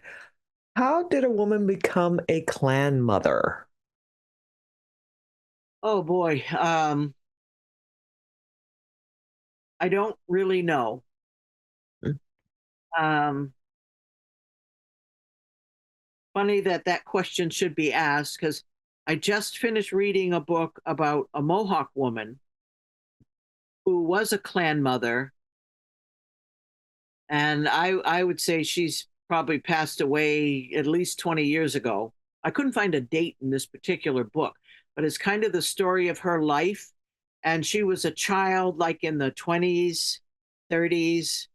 How did a woman become a clan mother? Oh boy. I don't really know. Um, Funny that question should be asked, because I just finished reading a book about a Mohawk woman who was a clan mother, and I would say she's probably passed away at least 20 years ago. I couldn't find a date in this particular book, but it's kind of the story of her life. And she was a child like in the 20s, 30s,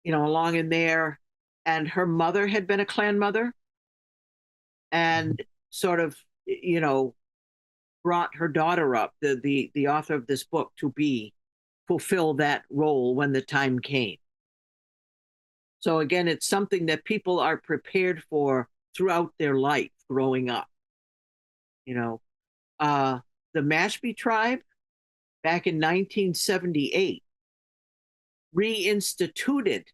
along in there. And her mother had been a clan mother, and sort of, brought her daughter up, the author of this book, to be fulfill that role when the time came. So again, it's something that people are prepared for throughout their life growing up. You know, the Mashpee tribe back in 1978 reinstituted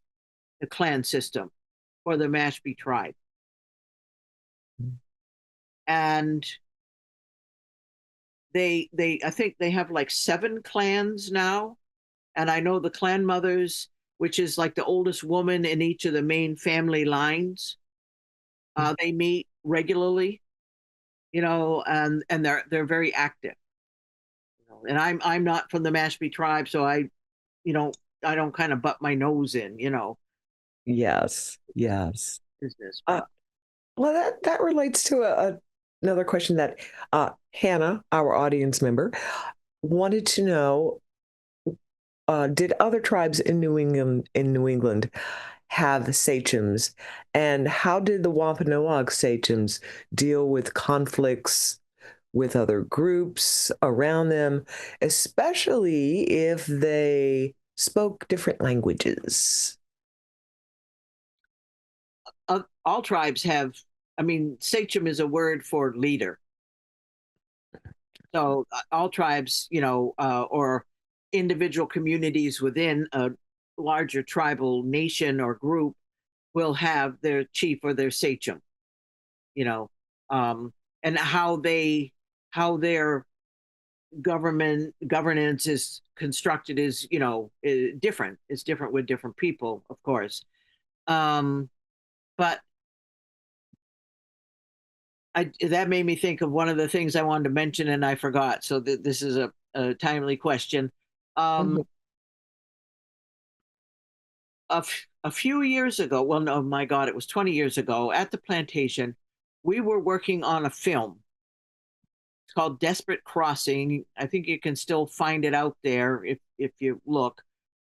the clan system for the Mashpee tribe. And I think they have like 7 clans now. And I know the clan mothers, which is like the oldest woman in each of the main family lines, they meet regularly, and they're very active. And I'm not from the Mashpee tribe, so you know, I don't kind of butt my nose in, Yes, yes. business. Well, that relates to another question that Hannah, our audience member, wanted to know: did other tribes in New England have sachems, and how did the Wampanoag sachems deal with conflicts with other groups around them, especially if they spoke different languages? All tribes have, I mean, sachem is a word for leader. So all tribes, or individual communities within a larger tribal nation or group will have their chief or their sachem, you know, and how their governance is constructed is, different. It's different with different people, of course. But that made me think of one of the things I wanted to mention and I forgot. So this is a timely question. Mhm. A few years ago, well, no, my God, it was 20 years ago at the plantation, we were working on a film. It's called Desperate Crossing. I think you can still find it out there if you look.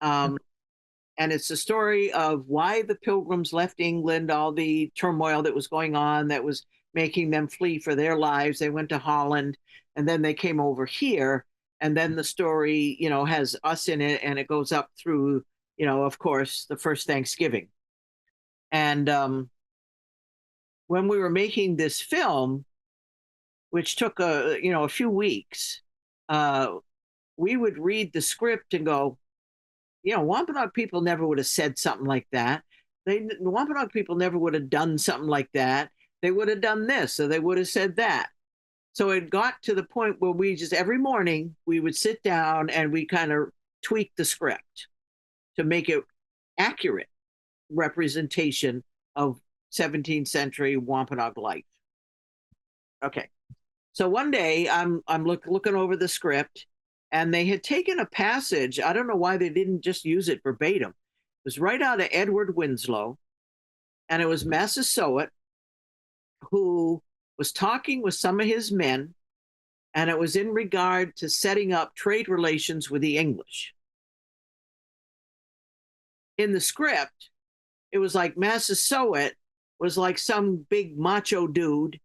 And it's the story of why the Pilgrims left England, all the turmoil that was going on that was making them flee for their lives. They went to Holland, and then they came over here. And then the story, has us in it, and it goes up through, of course, the first Thanksgiving. And when we were making this film, which took a few weeks, we would read the script and go, Wampanoag people never would have said something like that. The Wampanoag people never would have done something like that. They would have done this, or they would have said that. So it got to the point where we just every morning we would sit down and we kind of tweak the script to make it accurate representation of 17th century Wampanoag life. Okay. So one day I'm looking over the script, and they had taken a passage. I don't know why they didn't just use it verbatim. It was right out of Edward Winslow, and it was Massasoit who was talking with some of his men, and it was in regard to setting up trade relations with the English. In the script, it was like Massasoit was like some big macho dude,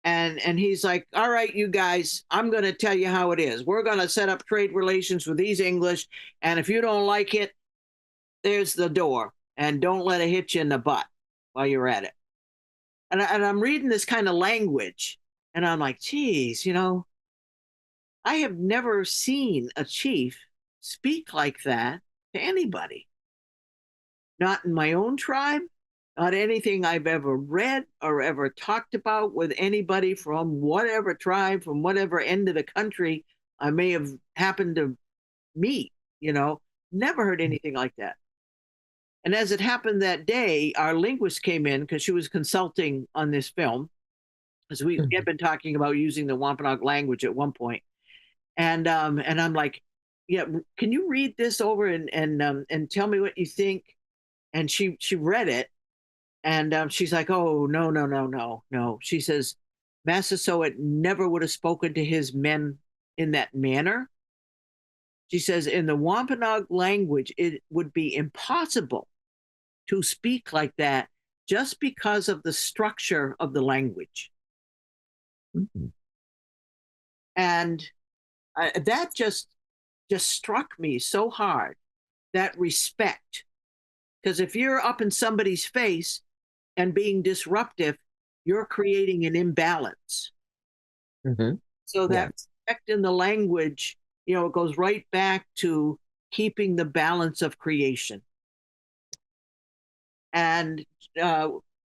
and he's like, all right, you guys, I'm going to tell you how it is. We're going to set up trade relations with these English, and if you don't like it, there's the door, and don't let it hit you in the butt while you're at it. And I'm reading this kind of language, and I'm like, geez, I have never seen a chief speak like that to anybody. Not in my own tribe, not anything I've ever read or ever talked about with anybody from whatever tribe, from whatever end of the country I may have happened to meet, never heard anything like that. And as it happened that day, our linguist came in because she was consulting on this film, because we had been talking about using the Wampanoag language at one point. And I'm like, yeah, can you read this over and tell me what you think? And she read it, and she's like, oh, no, no, no, no, no. She says, Massasoit never would have spoken to his men in that manner. She says, in the Wampanoag language, it would be impossible to speak like that just because of the structure of the language. Mhm. And that just struck me so hard, that respect. Because if you're up in somebody's face and being disruptive, you're creating an imbalance. Mm-hmm. So that Yes. respect in the language, it goes right back to keeping the balance of creation. And uh,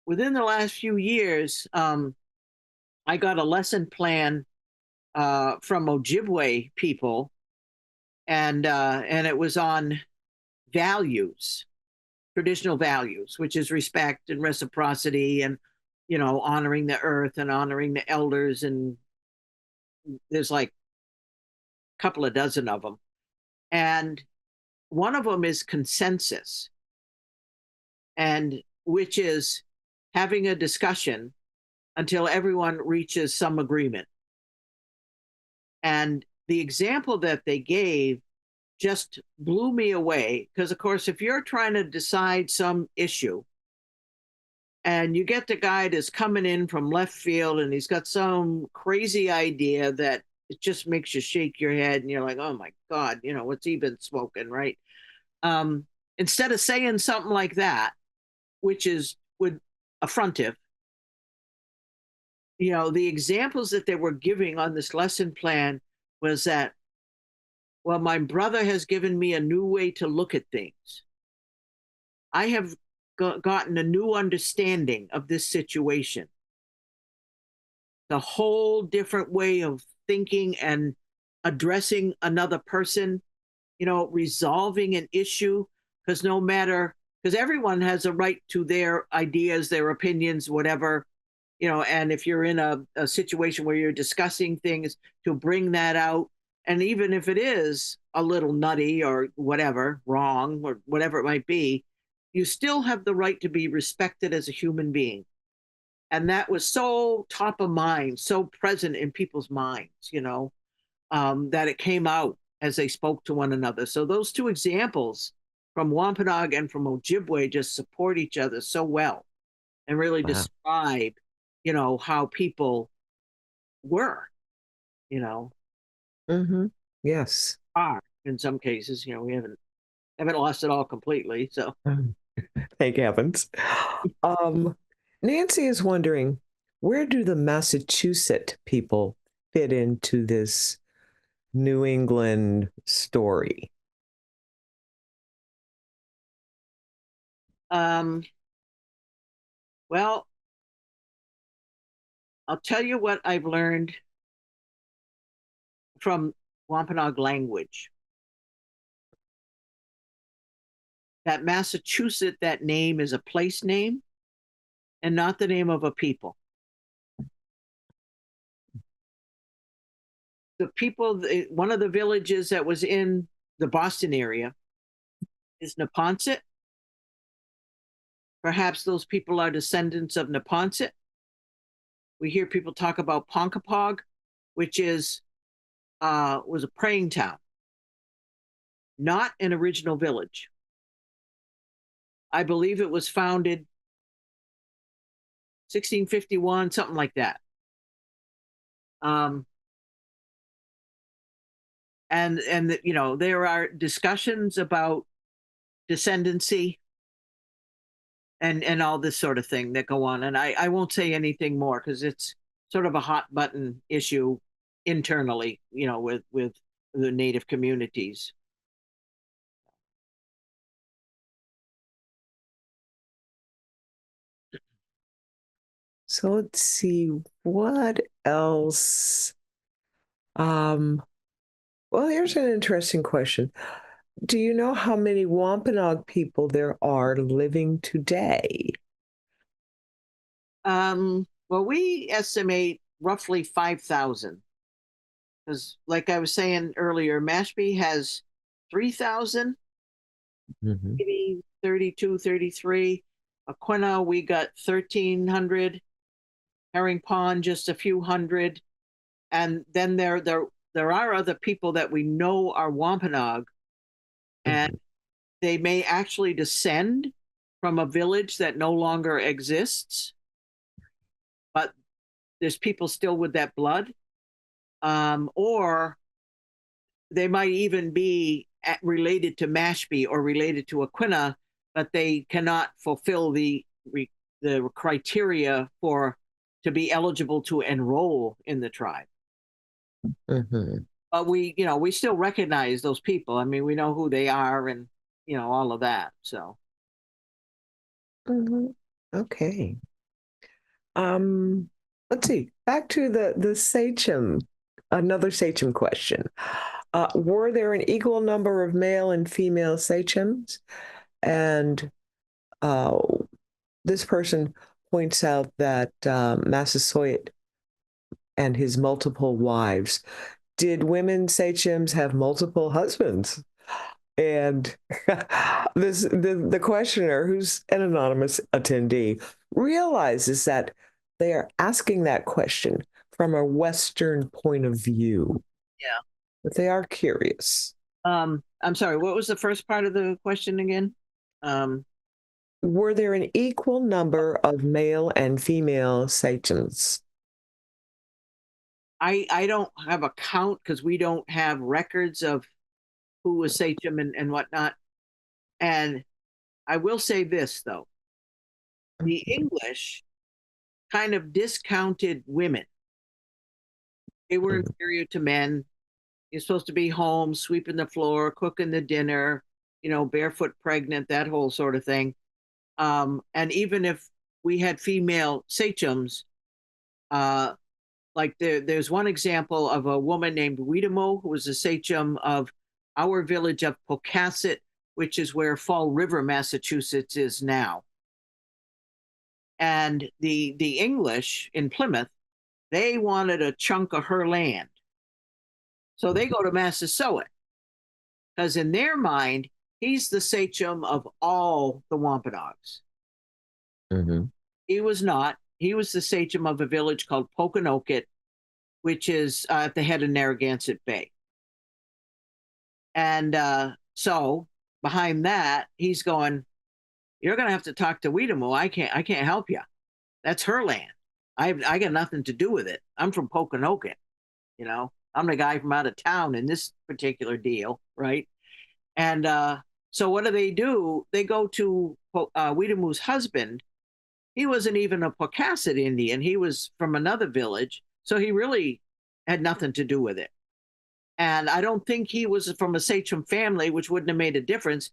within the last few years, I got a lesson plan from Ojibwe people, and it was on values, traditional values, which is respect and reciprocity, and honoring the earth and honoring the elders, and there's like a couple of dozen of them, and one of them is consensus, and which is having a discussion until everyone reaches some agreement. And the example that they gave just blew me away, because of course, if you're trying to decide some issue and you get the guy that's coming in from left field and he's got some crazy idea that it just makes you shake your head and you're like, oh my God, what's he been smoking, right? Instead of saying something like that, which would affrontive, the examples that they were giving on this lesson plan was that, well, my brother has given me a new way to look at things. I have gotten a new understanding of this situation, the whole different way of thinking and addressing another person, resolving an issue, because because everyone has a right to their ideas, their opinions, whatever, and if you're in a situation where you're discussing things, to bring that out. And even if it is a little nutty or whatever, wrong or whatever it might be, you still have the right to be respected as a human being. And that was so top of mind, so present in people's minds, that it came out as they spoke to one another. So those two examples from Wampanoag and from Ojibwe just support each other so well and really Wow. describe, how people were, you know, Mm-hmm. Yes. are in some cases. We haven't lost it all completely. So Thank heavens. Um, Nancy is wondering, where do the Massachusetts people fit into this New England story? um, well, I'll tell you what I've learned from Wampanoag language. That Massachusetts, that name is a place name and not the name of a people. The people, one of the villages that was in the Boston area is Neponset. Perhaps those people are descendants of Neponset. We hear people talk about Ponkapog, which was a praying town, not an original village. I believe it was founded 1651, something like that. And there are discussions about descendancy and all this sort of thing that go on. And I won't say anything more because it's sort of a hot button issue internally, with the native communities. So let's see, what else? Um, well, here's an interesting question. Do you know how many Wampanoag people there are living today? Well, we estimate roughly 5,000. Because, like I was saying earlier, Mashpee has 3,000, Mm-hmm. maybe 32, 33. Aquinnah, we got 1,300. Herring Pond, just a few hundred. And then there are other people that we know are Wampanoag, and Mm-hmm. they may actually descend from a village that no longer exists, but there's people still with that blood. or they might even be related to Mashpee or related to Aquinnah, but they cannot fulfill the criteria for to be eligible to enroll in the tribe. Mm-hmm. But we still recognize those people. I mean, we know who they are and all of that. So Mm-hmm. Okay. Um, let's see. Back to the sachem, another sachem question. Were there an equal number of male and female sachems? And uh, this person points out that Massasoit and his multiple wives. Did women sachems have multiple husbands? And the questioner, who's an anonymous attendee, realizes that they are asking that question from a Western point of view, yeah. but they are curious. I'm sorry. What was the first part of the question again? Um, Were there an equal number of male and female sachems? I don't have a count because we don't have records of who was sachem and whatnot. And I will say this though, the English kind of discounted women. They were Mhm. inferior to men. You're supposed to be home, sweeping the floor, cooking the dinner, barefoot pregnant, that whole sort of thing. And even if we had female sachems, uh, like there's one example of a woman named Weedamo, who was a sachem of our village of Pocasset, which is where Fall River, Massachusetts is now. And the English in Plymouth, they wanted a chunk of her land. So they go to Massasoit because in their mind, he's the sachem of all the Wampanoags. Mhm. He was not. He was the sachem of a village called Pokanoket, which is at the head of Narragansett Bay. And so behind that, he's going, "You're going to have to talk to Weedamo. I can't help you. That's her land. I got nothing to do with it. I'm from Pokanoket. I'm the guy from out of town in this particular deal, right?" And so what do? They go to Weedamu's husband. He wasn't even a Pocasset Indian. He was from another village. So he really had nothing to do with it. And I don't think he was from a sachem family, which wouldn't have made a difference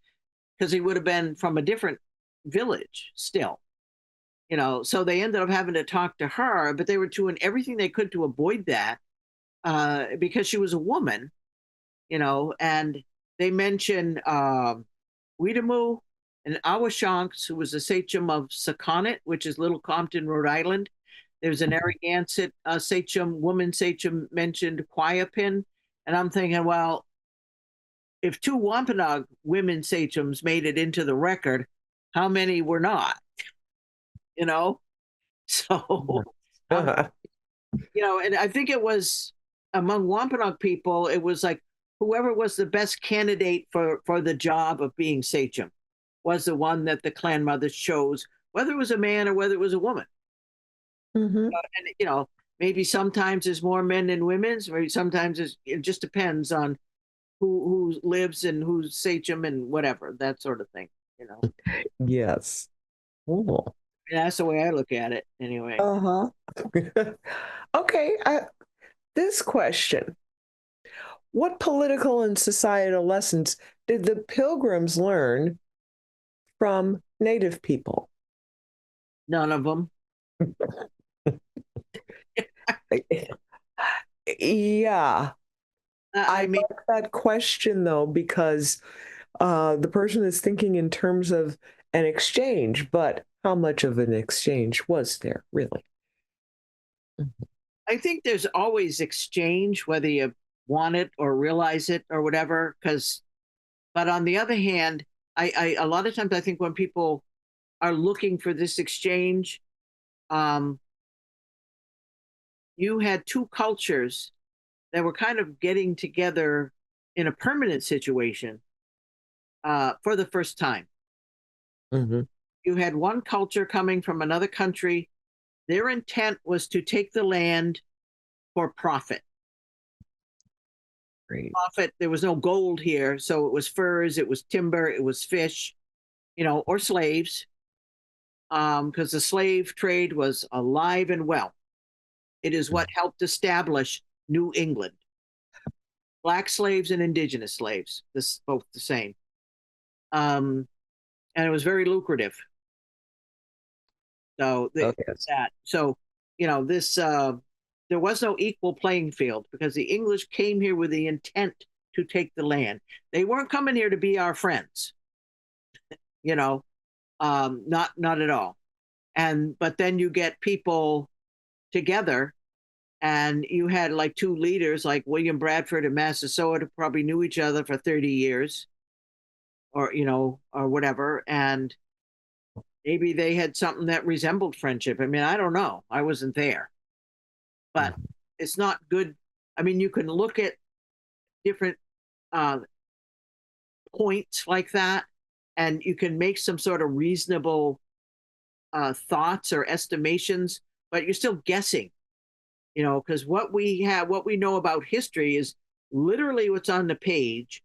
because he would have been from a different village still. So they ended up having to talk to her, but they were doing everything they could to avoid that because she was a woman, and they mentioned Weedamoo and Awashanks, who was a sachem of Sakonnet, which is Little Compton, Rhode Island. There's an Narragansett sachem, woman sachem mentioned Quiapin. And I'm thinking, well, if two Wampanoag women sachems made it into the record, how many were not? You know? So, um, Uh-huh. and I think it was among Wampanoag people, it was like whoever was the best candidate for the job of being sachem was the one that the clan mothers chose, whether it was a man or whether it was a woman. Mhm. And maybe sometimes there's more men than women's. Maybe sometimes it just depends on who lives and who's sachem and whatever that sort of thing. Yes. Cool. And that's the way I look at it, anyway. Uh-huh. Okay, this question. What political and societal lessons did the Pilgrims learn from Native people? None of them. Yeah, I I mean, like that question though, because the person is thinking in terms of an exchange, but how much of an exchange was there really? I think there's always exchange, whether you want it or realize it or whatever. But on the other hand, I a lot of times I think when people are looking for this exchange, um, you had two cultures that were kind of getting together in a permanent situation for the first time. Hmm. You had one culture coming from another country. Their intent was to take the land for profit. Great. profit. There was no gold here, so it was furs, it was timber, it was fish, or slaves, because the slave trade was alive and well. It is what helped establish New England. Black slaves and indigenous slaves, this both the same, and it was very lucrative. So Okay. that so this there was no equal playing field because the English came here with the intent to take the land. They weren't coming here to be our friends, not at all. But then you get people together, and you had like two leaders like William Bradford and Massasoit who probably knew each other for 30 years or whatever, and maybe they had something that resembled friendship. I mean, I don't know. I wasn't there. But it's not good. I mean, you can look at different uh, points like that, and you can make some sort of reasonable thoughts or estimations, but you're still guessing, because what we know about history is literally what's on the page,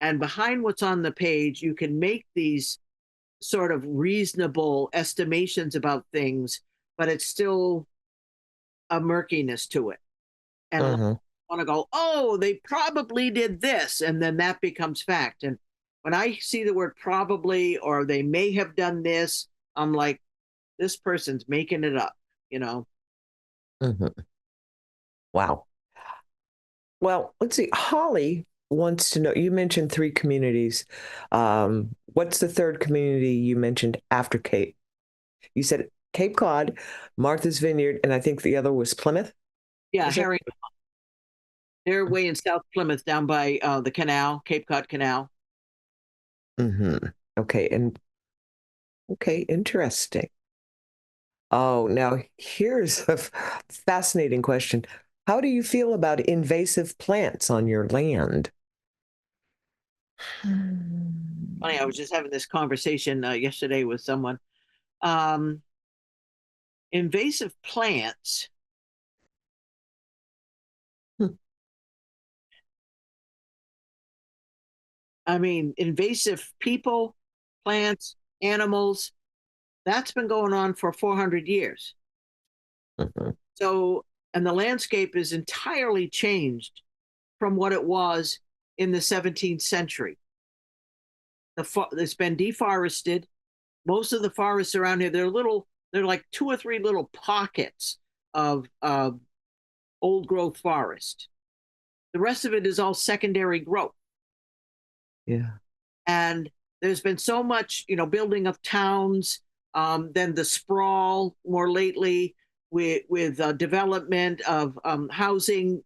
and behind what's on the page, you can make these sort of reasonable estimations about things, but it's still a murkiness to it. And Mm-hmm. want to go, oh, they probably did this, and then that becomes fact. And when I see the word probably or they may have done this, I'm like, this person's making it up. Mm-hmm. Wow. Well, let's see. Holly wants to know, you mentioned three communities. What's the third community you mentioned after Cape? You said Cape Cod, Martha's Vineyard, and I think the other was Plymouth. Yeah, Is it? Harry, they're way in South Plymouth, down by the canal, Cape Cod Canal. Mm-hmm. Okay. And okay, interesting. Oh, now here's a fascinating question. How do you feel about invasive plants on your land? Funny, I was just having this conversation yesterday with someone. Um, Invasive plants. Hmm. I mean, invasive people, plants, animals. That's been going on for 400 years. Mhm. So, and the landscape is entirely changed from what it was in the 17th century. It's been deforested. Most of the forests around here, they're like two or three little pockets of old growth forest. The rest of it is all secondary growth. Yeah. And there's been so much, building of towns, then the sprawl more lately with development of housing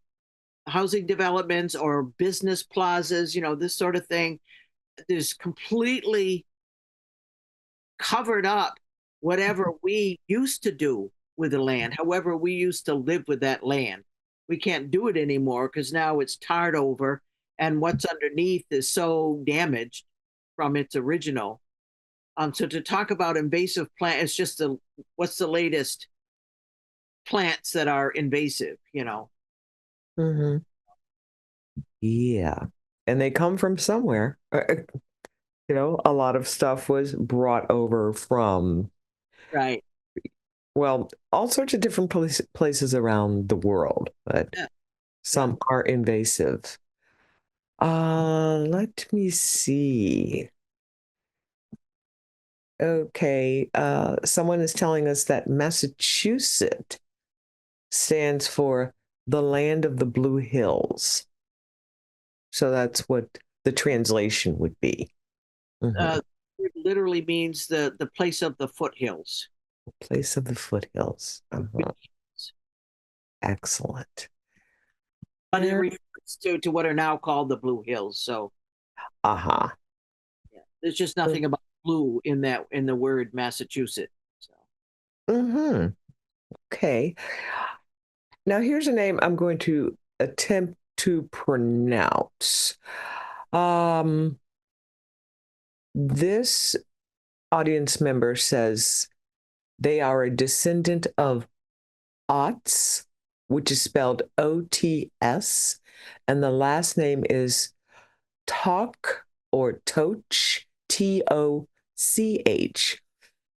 developments or business plazas, this sort of thing. There's completely covered up whatever we used to do with the land, however we used to live with that land. We can't do it anymore because now it's tarred over, and what's underneath is so damaged from its original. So to talk about invasive plant, it's just what's the latest plants that are invasive. Hmm. Yeah. And they come from somewhere. A lot of stuff was brought over from, Right. well, all sorts of different places around the world, but Yeah. Yeah. some are invasive. Let me see. Okay, someone is telling us that Massachusetts stands for the land of the Blue Hills. So that's what the translation would be. Mhm. It literally means the place of the foothills. Place of the foothills. Excellent. But it Yeah. refers to what are now called the Blue Hills. So Aha. yeah, there's just nothing about blue in the word Massachusetts. So Mm-hmm. Okay. Now here's a name I'm going to attempt to pronounce. Um, this audience member says they are a descendant of Ots, which is spelled Ots, and the last name is Toch or Toch, Toch,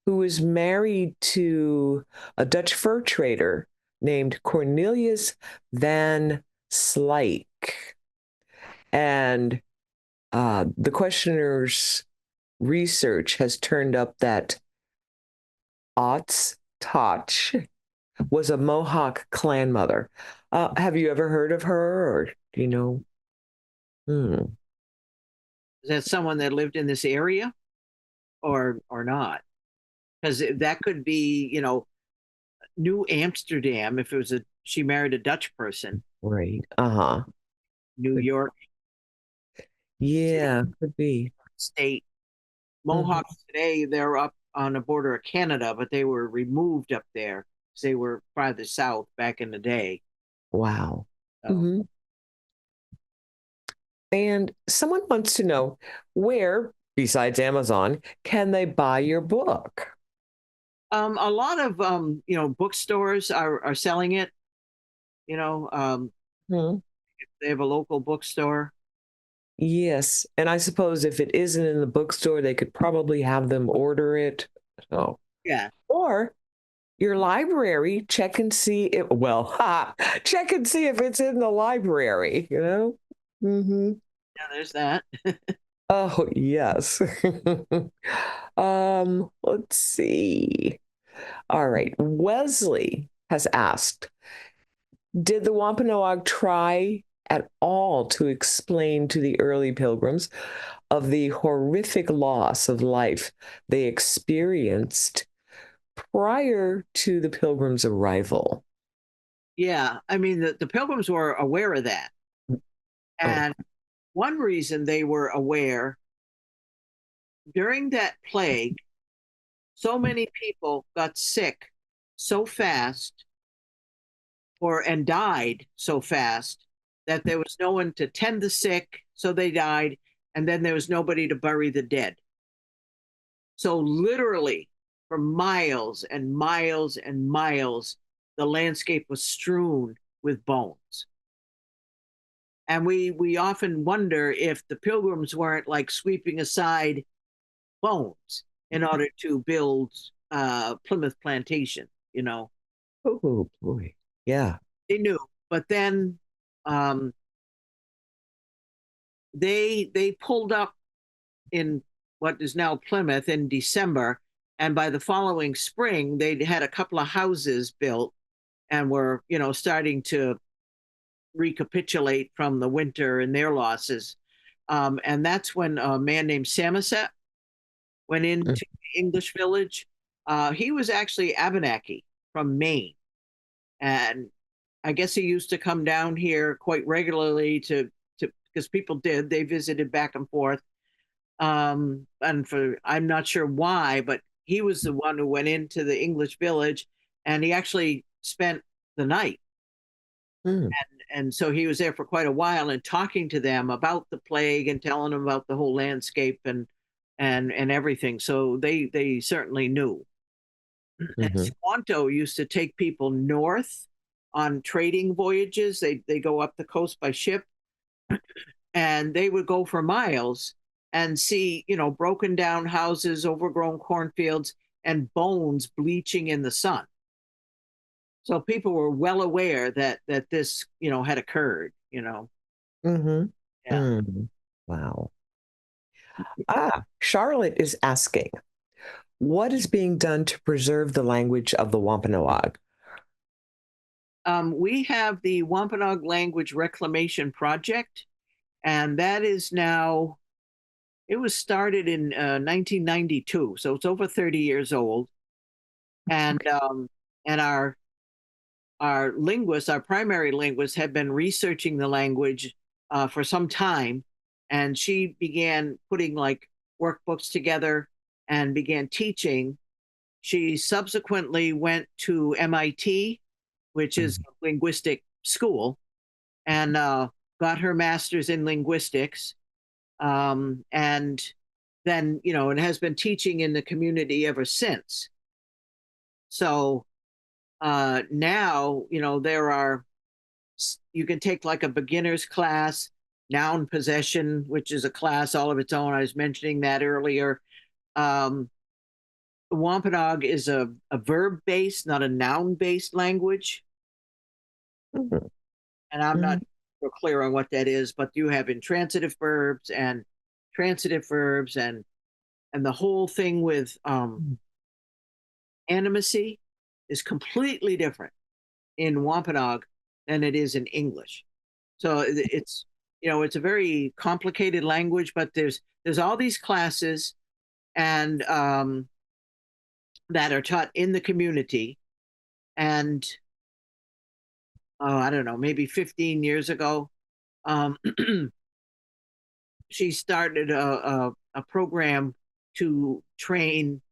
who was married to a Dutch fur trader named Cornelius van Slyke. And the questioner's research has turned up that Otts Toch was a Mohawk clan mother. Have you ever heard of her, or do you know? Hmm. Is that someone that lived in this area or not? Because that could be, New Amsterdam if it was she married a Dutch person. Right. Uh-huh. New York City Yeah, could be. State. Mhm. Mohawks today, they're up on the border of Canada, but they were removed up there because they were farther south back in the day. Wow. So, Hmm. And someone wants to know where, besides Amazon, can they buy your book? a lot of bookstores are selling it. You know, um, Hmm. they have a local bookstore. Yes. And I suppose if it isn't in the bookstore, they could probably have them order it. So, Yeah, or your library, check and see if, well, check and see if it's in the library, you know? Hmm. yeah, there's that. Oh, yes. Let's see. All right. Wesley has asked, did the Wampanoag try at all to explain to the early pilgrims of the horrific loss of life they experienced prior to the pilgrims' arrival? Yeah, I mean the pilgrims were aware of that, Oh, and one reason they were aware during that plague, so many people got sick so fast and died so fast that there was no one to tend the sick, so they died, and then there was nobody to bury the dead. So literally, for miles and miles and miles, the landscape was strewn with bones. And we often wonder if the pilgrims weren't like sweeping aside bones in order to build Plymouth Plantation. oh boy. Yeah. They knew, but then um, they pulled up in what is now Plymouth in December, and by the following spring, they had a couple of houses built and were starting to recapitulate from the winter and their losses. And that's when a man named Samoset went into the English village. He was actually Abenaki from Maine, and I guess he used to come down here quite regularly to because people did. They visited back and forth. And for I'm not sure why, but he was the one who went into the English village, and he actually spent the night. Mm-hmm. And so he was there for quite a while and talking to them about the plague and telling them about the whole landscape and everything. So they certainly knew. And Mm-hmm. Squanto used to take people north on trading voyages. They go up the coast by ship, and they would go for miles and see, broken down houses, overgrown cornfields, and bones bleaching in the sun. So people were well aware that this, had occurred. Mm-hmm. Yeah. Mm. Wow. Charlotte is asking, what is being done to preserve the language of the Wampanoag? We have the Wampanoag Language Reclamation Project, and that is now, it was started in 1992, so it's over 30 years old. And our linguists, our primary linguists, have been researching the language for some time, and she began putting like workbooks together and began teaching. She subsequently went to MIT, which is a linguistic school, and got her master's in linguistics. And then, and has been teaching in the community ever since. So now, there are you can take like a beginner's class, noun possession, which is a class all of its own. I was mentioning that earlier. Um, Wampanoag is a verb based, not a noun based language. Mhm. And I'm not Mhm. so clear on what that is, but you have intransitive verbs and transitive verbs, and the whole thing with animacy is completely different in Wampanoag than it is in English. So it's it's a very complicated language, but there's all these classes and that are taught in the community. And oh, I don't know, maybe 15 years ago, um, she started a program to train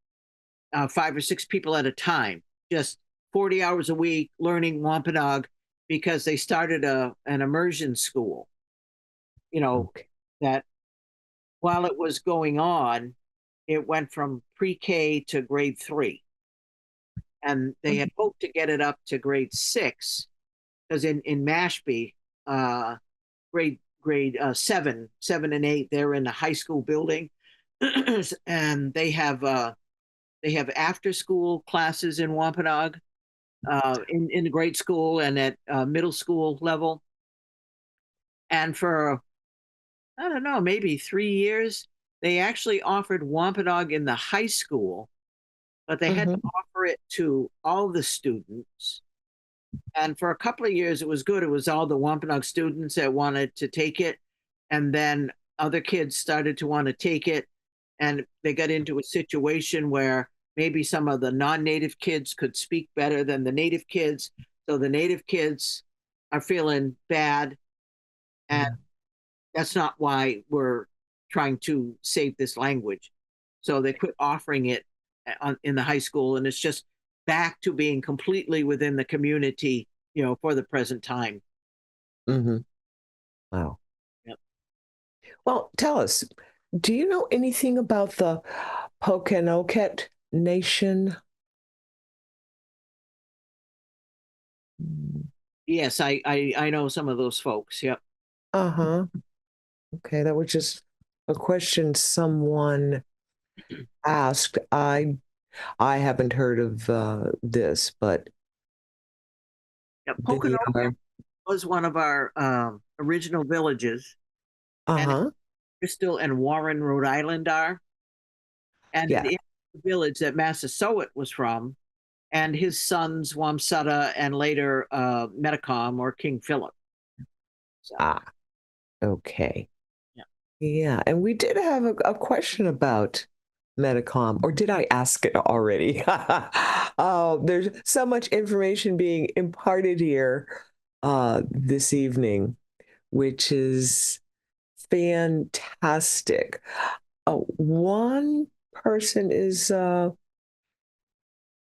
5 or 6 people at a time, just 40 hours a week learning Wampanoag because they started an immersion school, Okay. that while it was going on, it went from pre-K to grade 3. And they had hoped to get it up to grade 6 because in Mashpee, uh, grade 7 and 8, they're in the high school building, and they have after school classes in Wampanoag, in the grade school and at middle school level. And for I don't know, maybe 3 years, they actually offered Wampanoag in the high school, but they had to Mhm. offer it to all the students. And for a couple of years, it was good. It was all the Wampanoag students that wanted to take it. And then other kids started to want to take it. And they got into a situation where maybe some of the non native kids could speak better than the native kids. So the native kids are feeling bad. And Mhm. that's not why we're trying to save this language. So they quit offering it in the high school, and it's just back to being completely within the community, for the present time. Mhm. Wow. Yep. Well, tell us, do you know anything about the Pokanoket Nation? Yes, I know some of those folks. Yep. Uh-huh. Okay, that was just a question someone asked. I haven't heard of this, but Yep. they Pocono are. was one of our original villages, and Uh-huh. Bristol and Warren, Rhode Island are, and it Yeah. is the village that Massasoit was from, and his sons Wamsutta and later Metacom or King Philip. So Ah, okay. yeah. Yeah, and we did have a question about Medicom, or did I ask it already? Oh, there's so much information being imparted here this evening, which is fantastic. One person is, let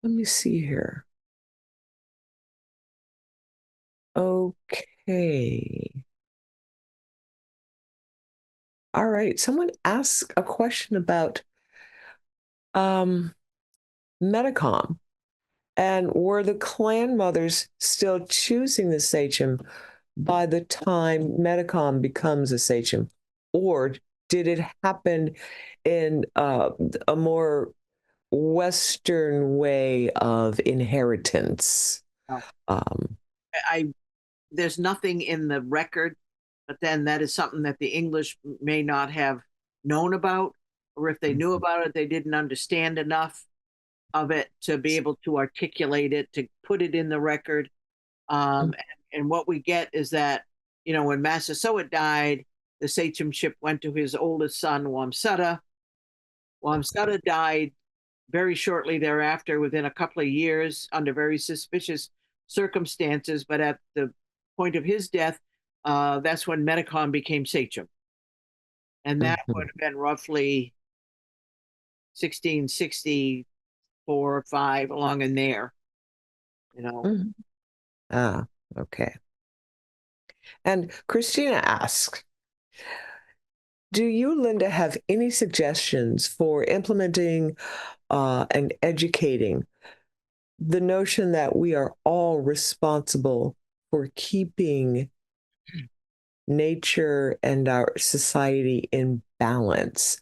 me see here. Okay. All right. Someone asked a question about um, Medicom. And were the clan mothers still choosing the sachem by the time Medicom becomes a sachem? Or did it happen in a more Western way of inheritance? No. Um, I There's nothing in the record, but then that is something that the English may not have known about, or if they knew about it, they didn't understand enough of it to be able to articulate it, to put it in the record. And what we get is that, when Massasoit died, the sachemship went to his oldest son, Wamsutta. Wamsutta died very shortly thereafter, within a couple of years, under very suspicious circumstances. But at the point of his death, that's when Metacom became sachem. And that would mhm, have been roughly 1664 or 5, along in there, you know. mhm. Ah, okay. And Christina asks, do you, Linda, have any suggestions for implementing and educating the notion that we are all responsible for keeping nature and our society in balance?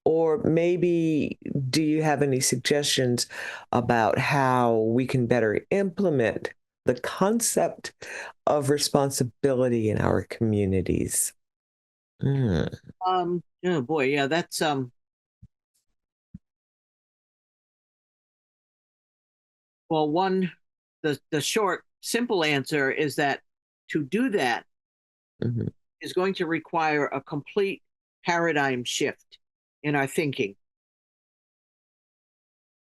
Or maybe do you have any suggestions about how we can better implement the concept of responsibility in our communities? Mm. Oh boy, yeah, that's well, the short, simple answer is that to do that Mhm. is going to require a complete paradigm shift in our thinking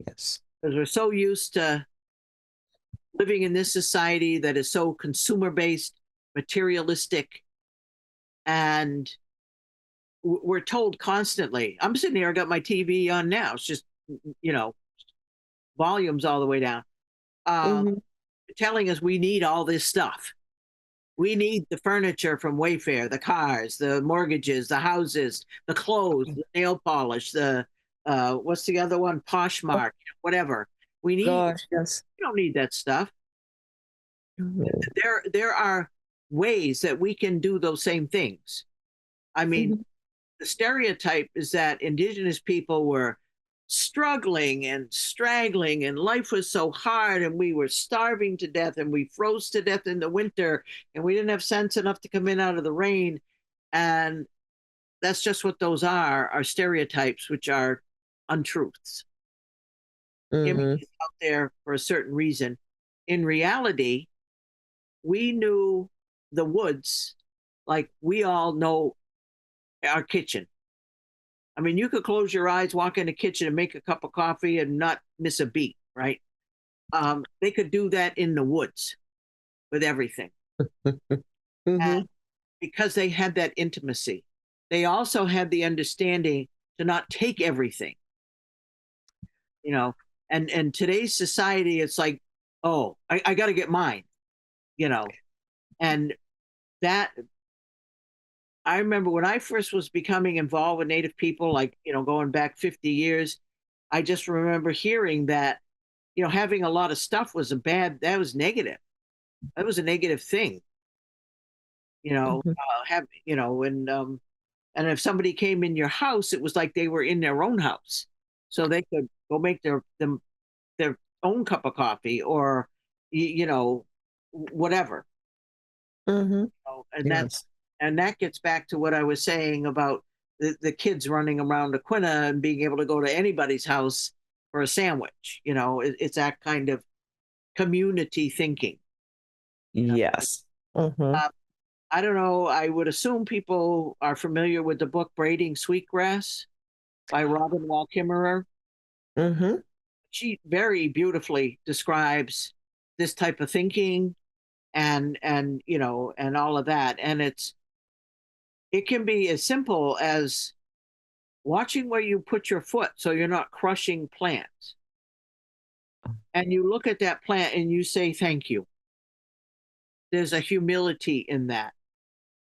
Yes. because we're so used to living in this society that is so consumer based, materialistic, and we're told constantly. I'm sitting here, I got my TV on now. It's just, you know, volumes all the way down, um, Hmm. telling us we need all this stuff. We need the furniture from Wayfair, the cars, the mortgages, the houses, the clothes, the nail polish, the what's the other one? Oh, Poshmark, whatever. We need. gosh, yes. We don't need that stuff. Mhm. There are ways that we can do those same things. I mean, Mhm. the stereotype is that indigenous people were struggling and straggling and life was so hard and we were starving to death and we froze to death in the winter and we didn't have sense enough to come in out of the rain, and that's just what those are stereotypes, which are untruths, Mhm. images out there for a certain reason. In reality, we knew the woods like we all know our kitchen. I mean, you could close your eyes, walk in the kitchen, and make a cup of coffee and not miss a beat, right? They could do that in the woods with everything. And Mhm. because they had that intimacy, they also had the understanding to not take everything, you know. And today's society, it's like, oh, I got to get mine, you know. And that I remember when I first was becoming involved with Native people, like, going back 50 years, I just remember hearing that, having a lot of stuff was that was negative. That was a negative thing, Mhm. and if somebody came in your house, it was like they were in their own house. So they could go make their own cup of coffee or, whatever. Mhm. And Yes. that gets back to what I was saying about the kids running around Aquinnah and being able to go to anybody's house for a sandwich. It's that kind of community thinking. Yes. Mhm. Uh, I don't know. I would assume people are familiar with the book Braiding Sweetgrass by Robin Wall Kimmerer. Mhm. She very beautifully describes this type of thinking and all of that. And it can be as simple as watching where you put your foot so you're not crushing plants. And you look at that plant and you say, thank you. There's a humility in that.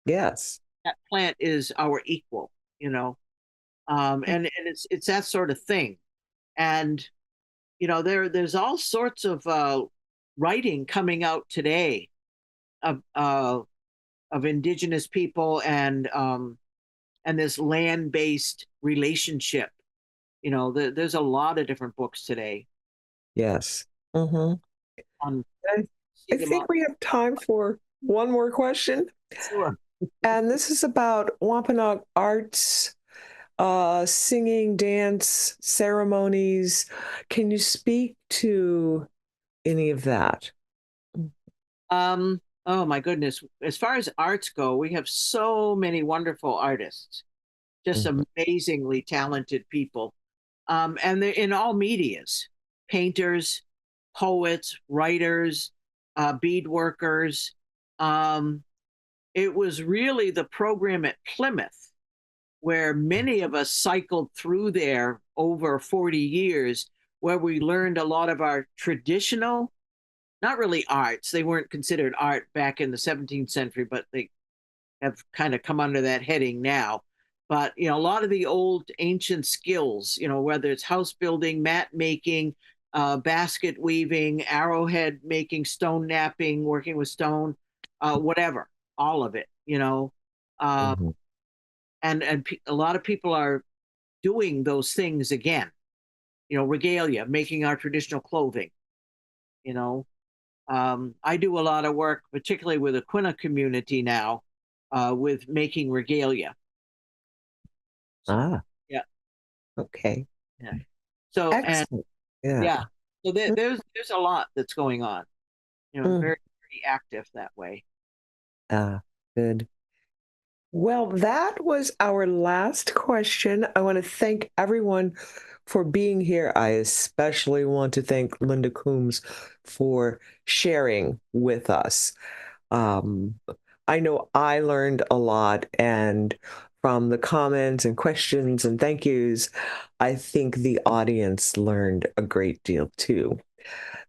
Yes. That plant is our equal, and it's that sort of thing. And, there's all sorts of writing coming out today of, of indigenous people and this land-based relationship. There's a lot of different books today Yes. Mhm. on I I seeing them think all. we have time for one more question, Sure. and this is about Wampanoag arts, singing, dance, ceremonies. Can you speak to any of that? Oh my goodness. As far as arts go, we have so many wonderful artists, just Mhm. amazingly talented people. And they're in all medias: painters, poets, writers, bead workers. Um, it was really the program at Plymouth where many of us cycled through there over 40 years, where we learned a lot of our traditional, not really arts. They weren't considered art back in the 17th century, but they have kind of come under that heading now. But a lot of the old ancient skills, whether it's house building, mat making, basket weaving, arrowhead making, stone knapping, working with stone, whatever, all of it, you know. Uh, Mhm. and a lot of people are doing those things again, you know, regalia, making our traditional clothing, you know. I do a lot of work, particularly with the Aquinnah community now, with making regalia. Ah, Yeah, okay. yeah. So and Excellent. Yeah. yeah, so there's a lot that's going on. You know, Mm. very active that way. Ah, good. Well, that was our last question. I want to thank everyone for being here. I especially want to thank Linda Coombs for sharing with us. Um, I know I learned a lot, and from the comments and questions and thank yous, I think the audience learned a great deal too.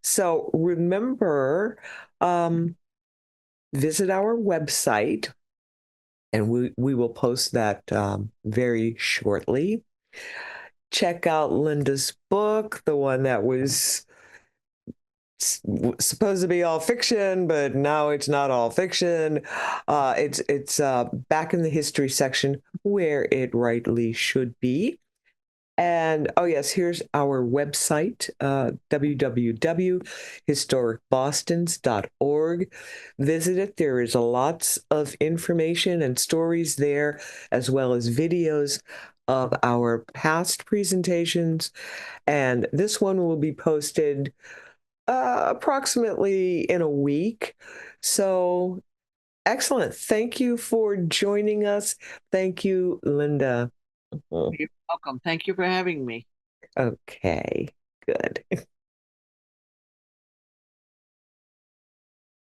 So remember, um, visit our website, and we will post that very shortly. Check out Linda's book, the one that was supposed to be all fiction, but now it's not all fiction. It's back in the history section where it rightly should be. And oh yes, here's our website, www.historicbostons.org. Visit it. There is lots of information and stories there, as well as videos of our past presentations. And this one will be posted approximately in a week. So excellent. Thank you for joining us. Thank you, Linda. You're welcome. Thank you for having me. Okay, good.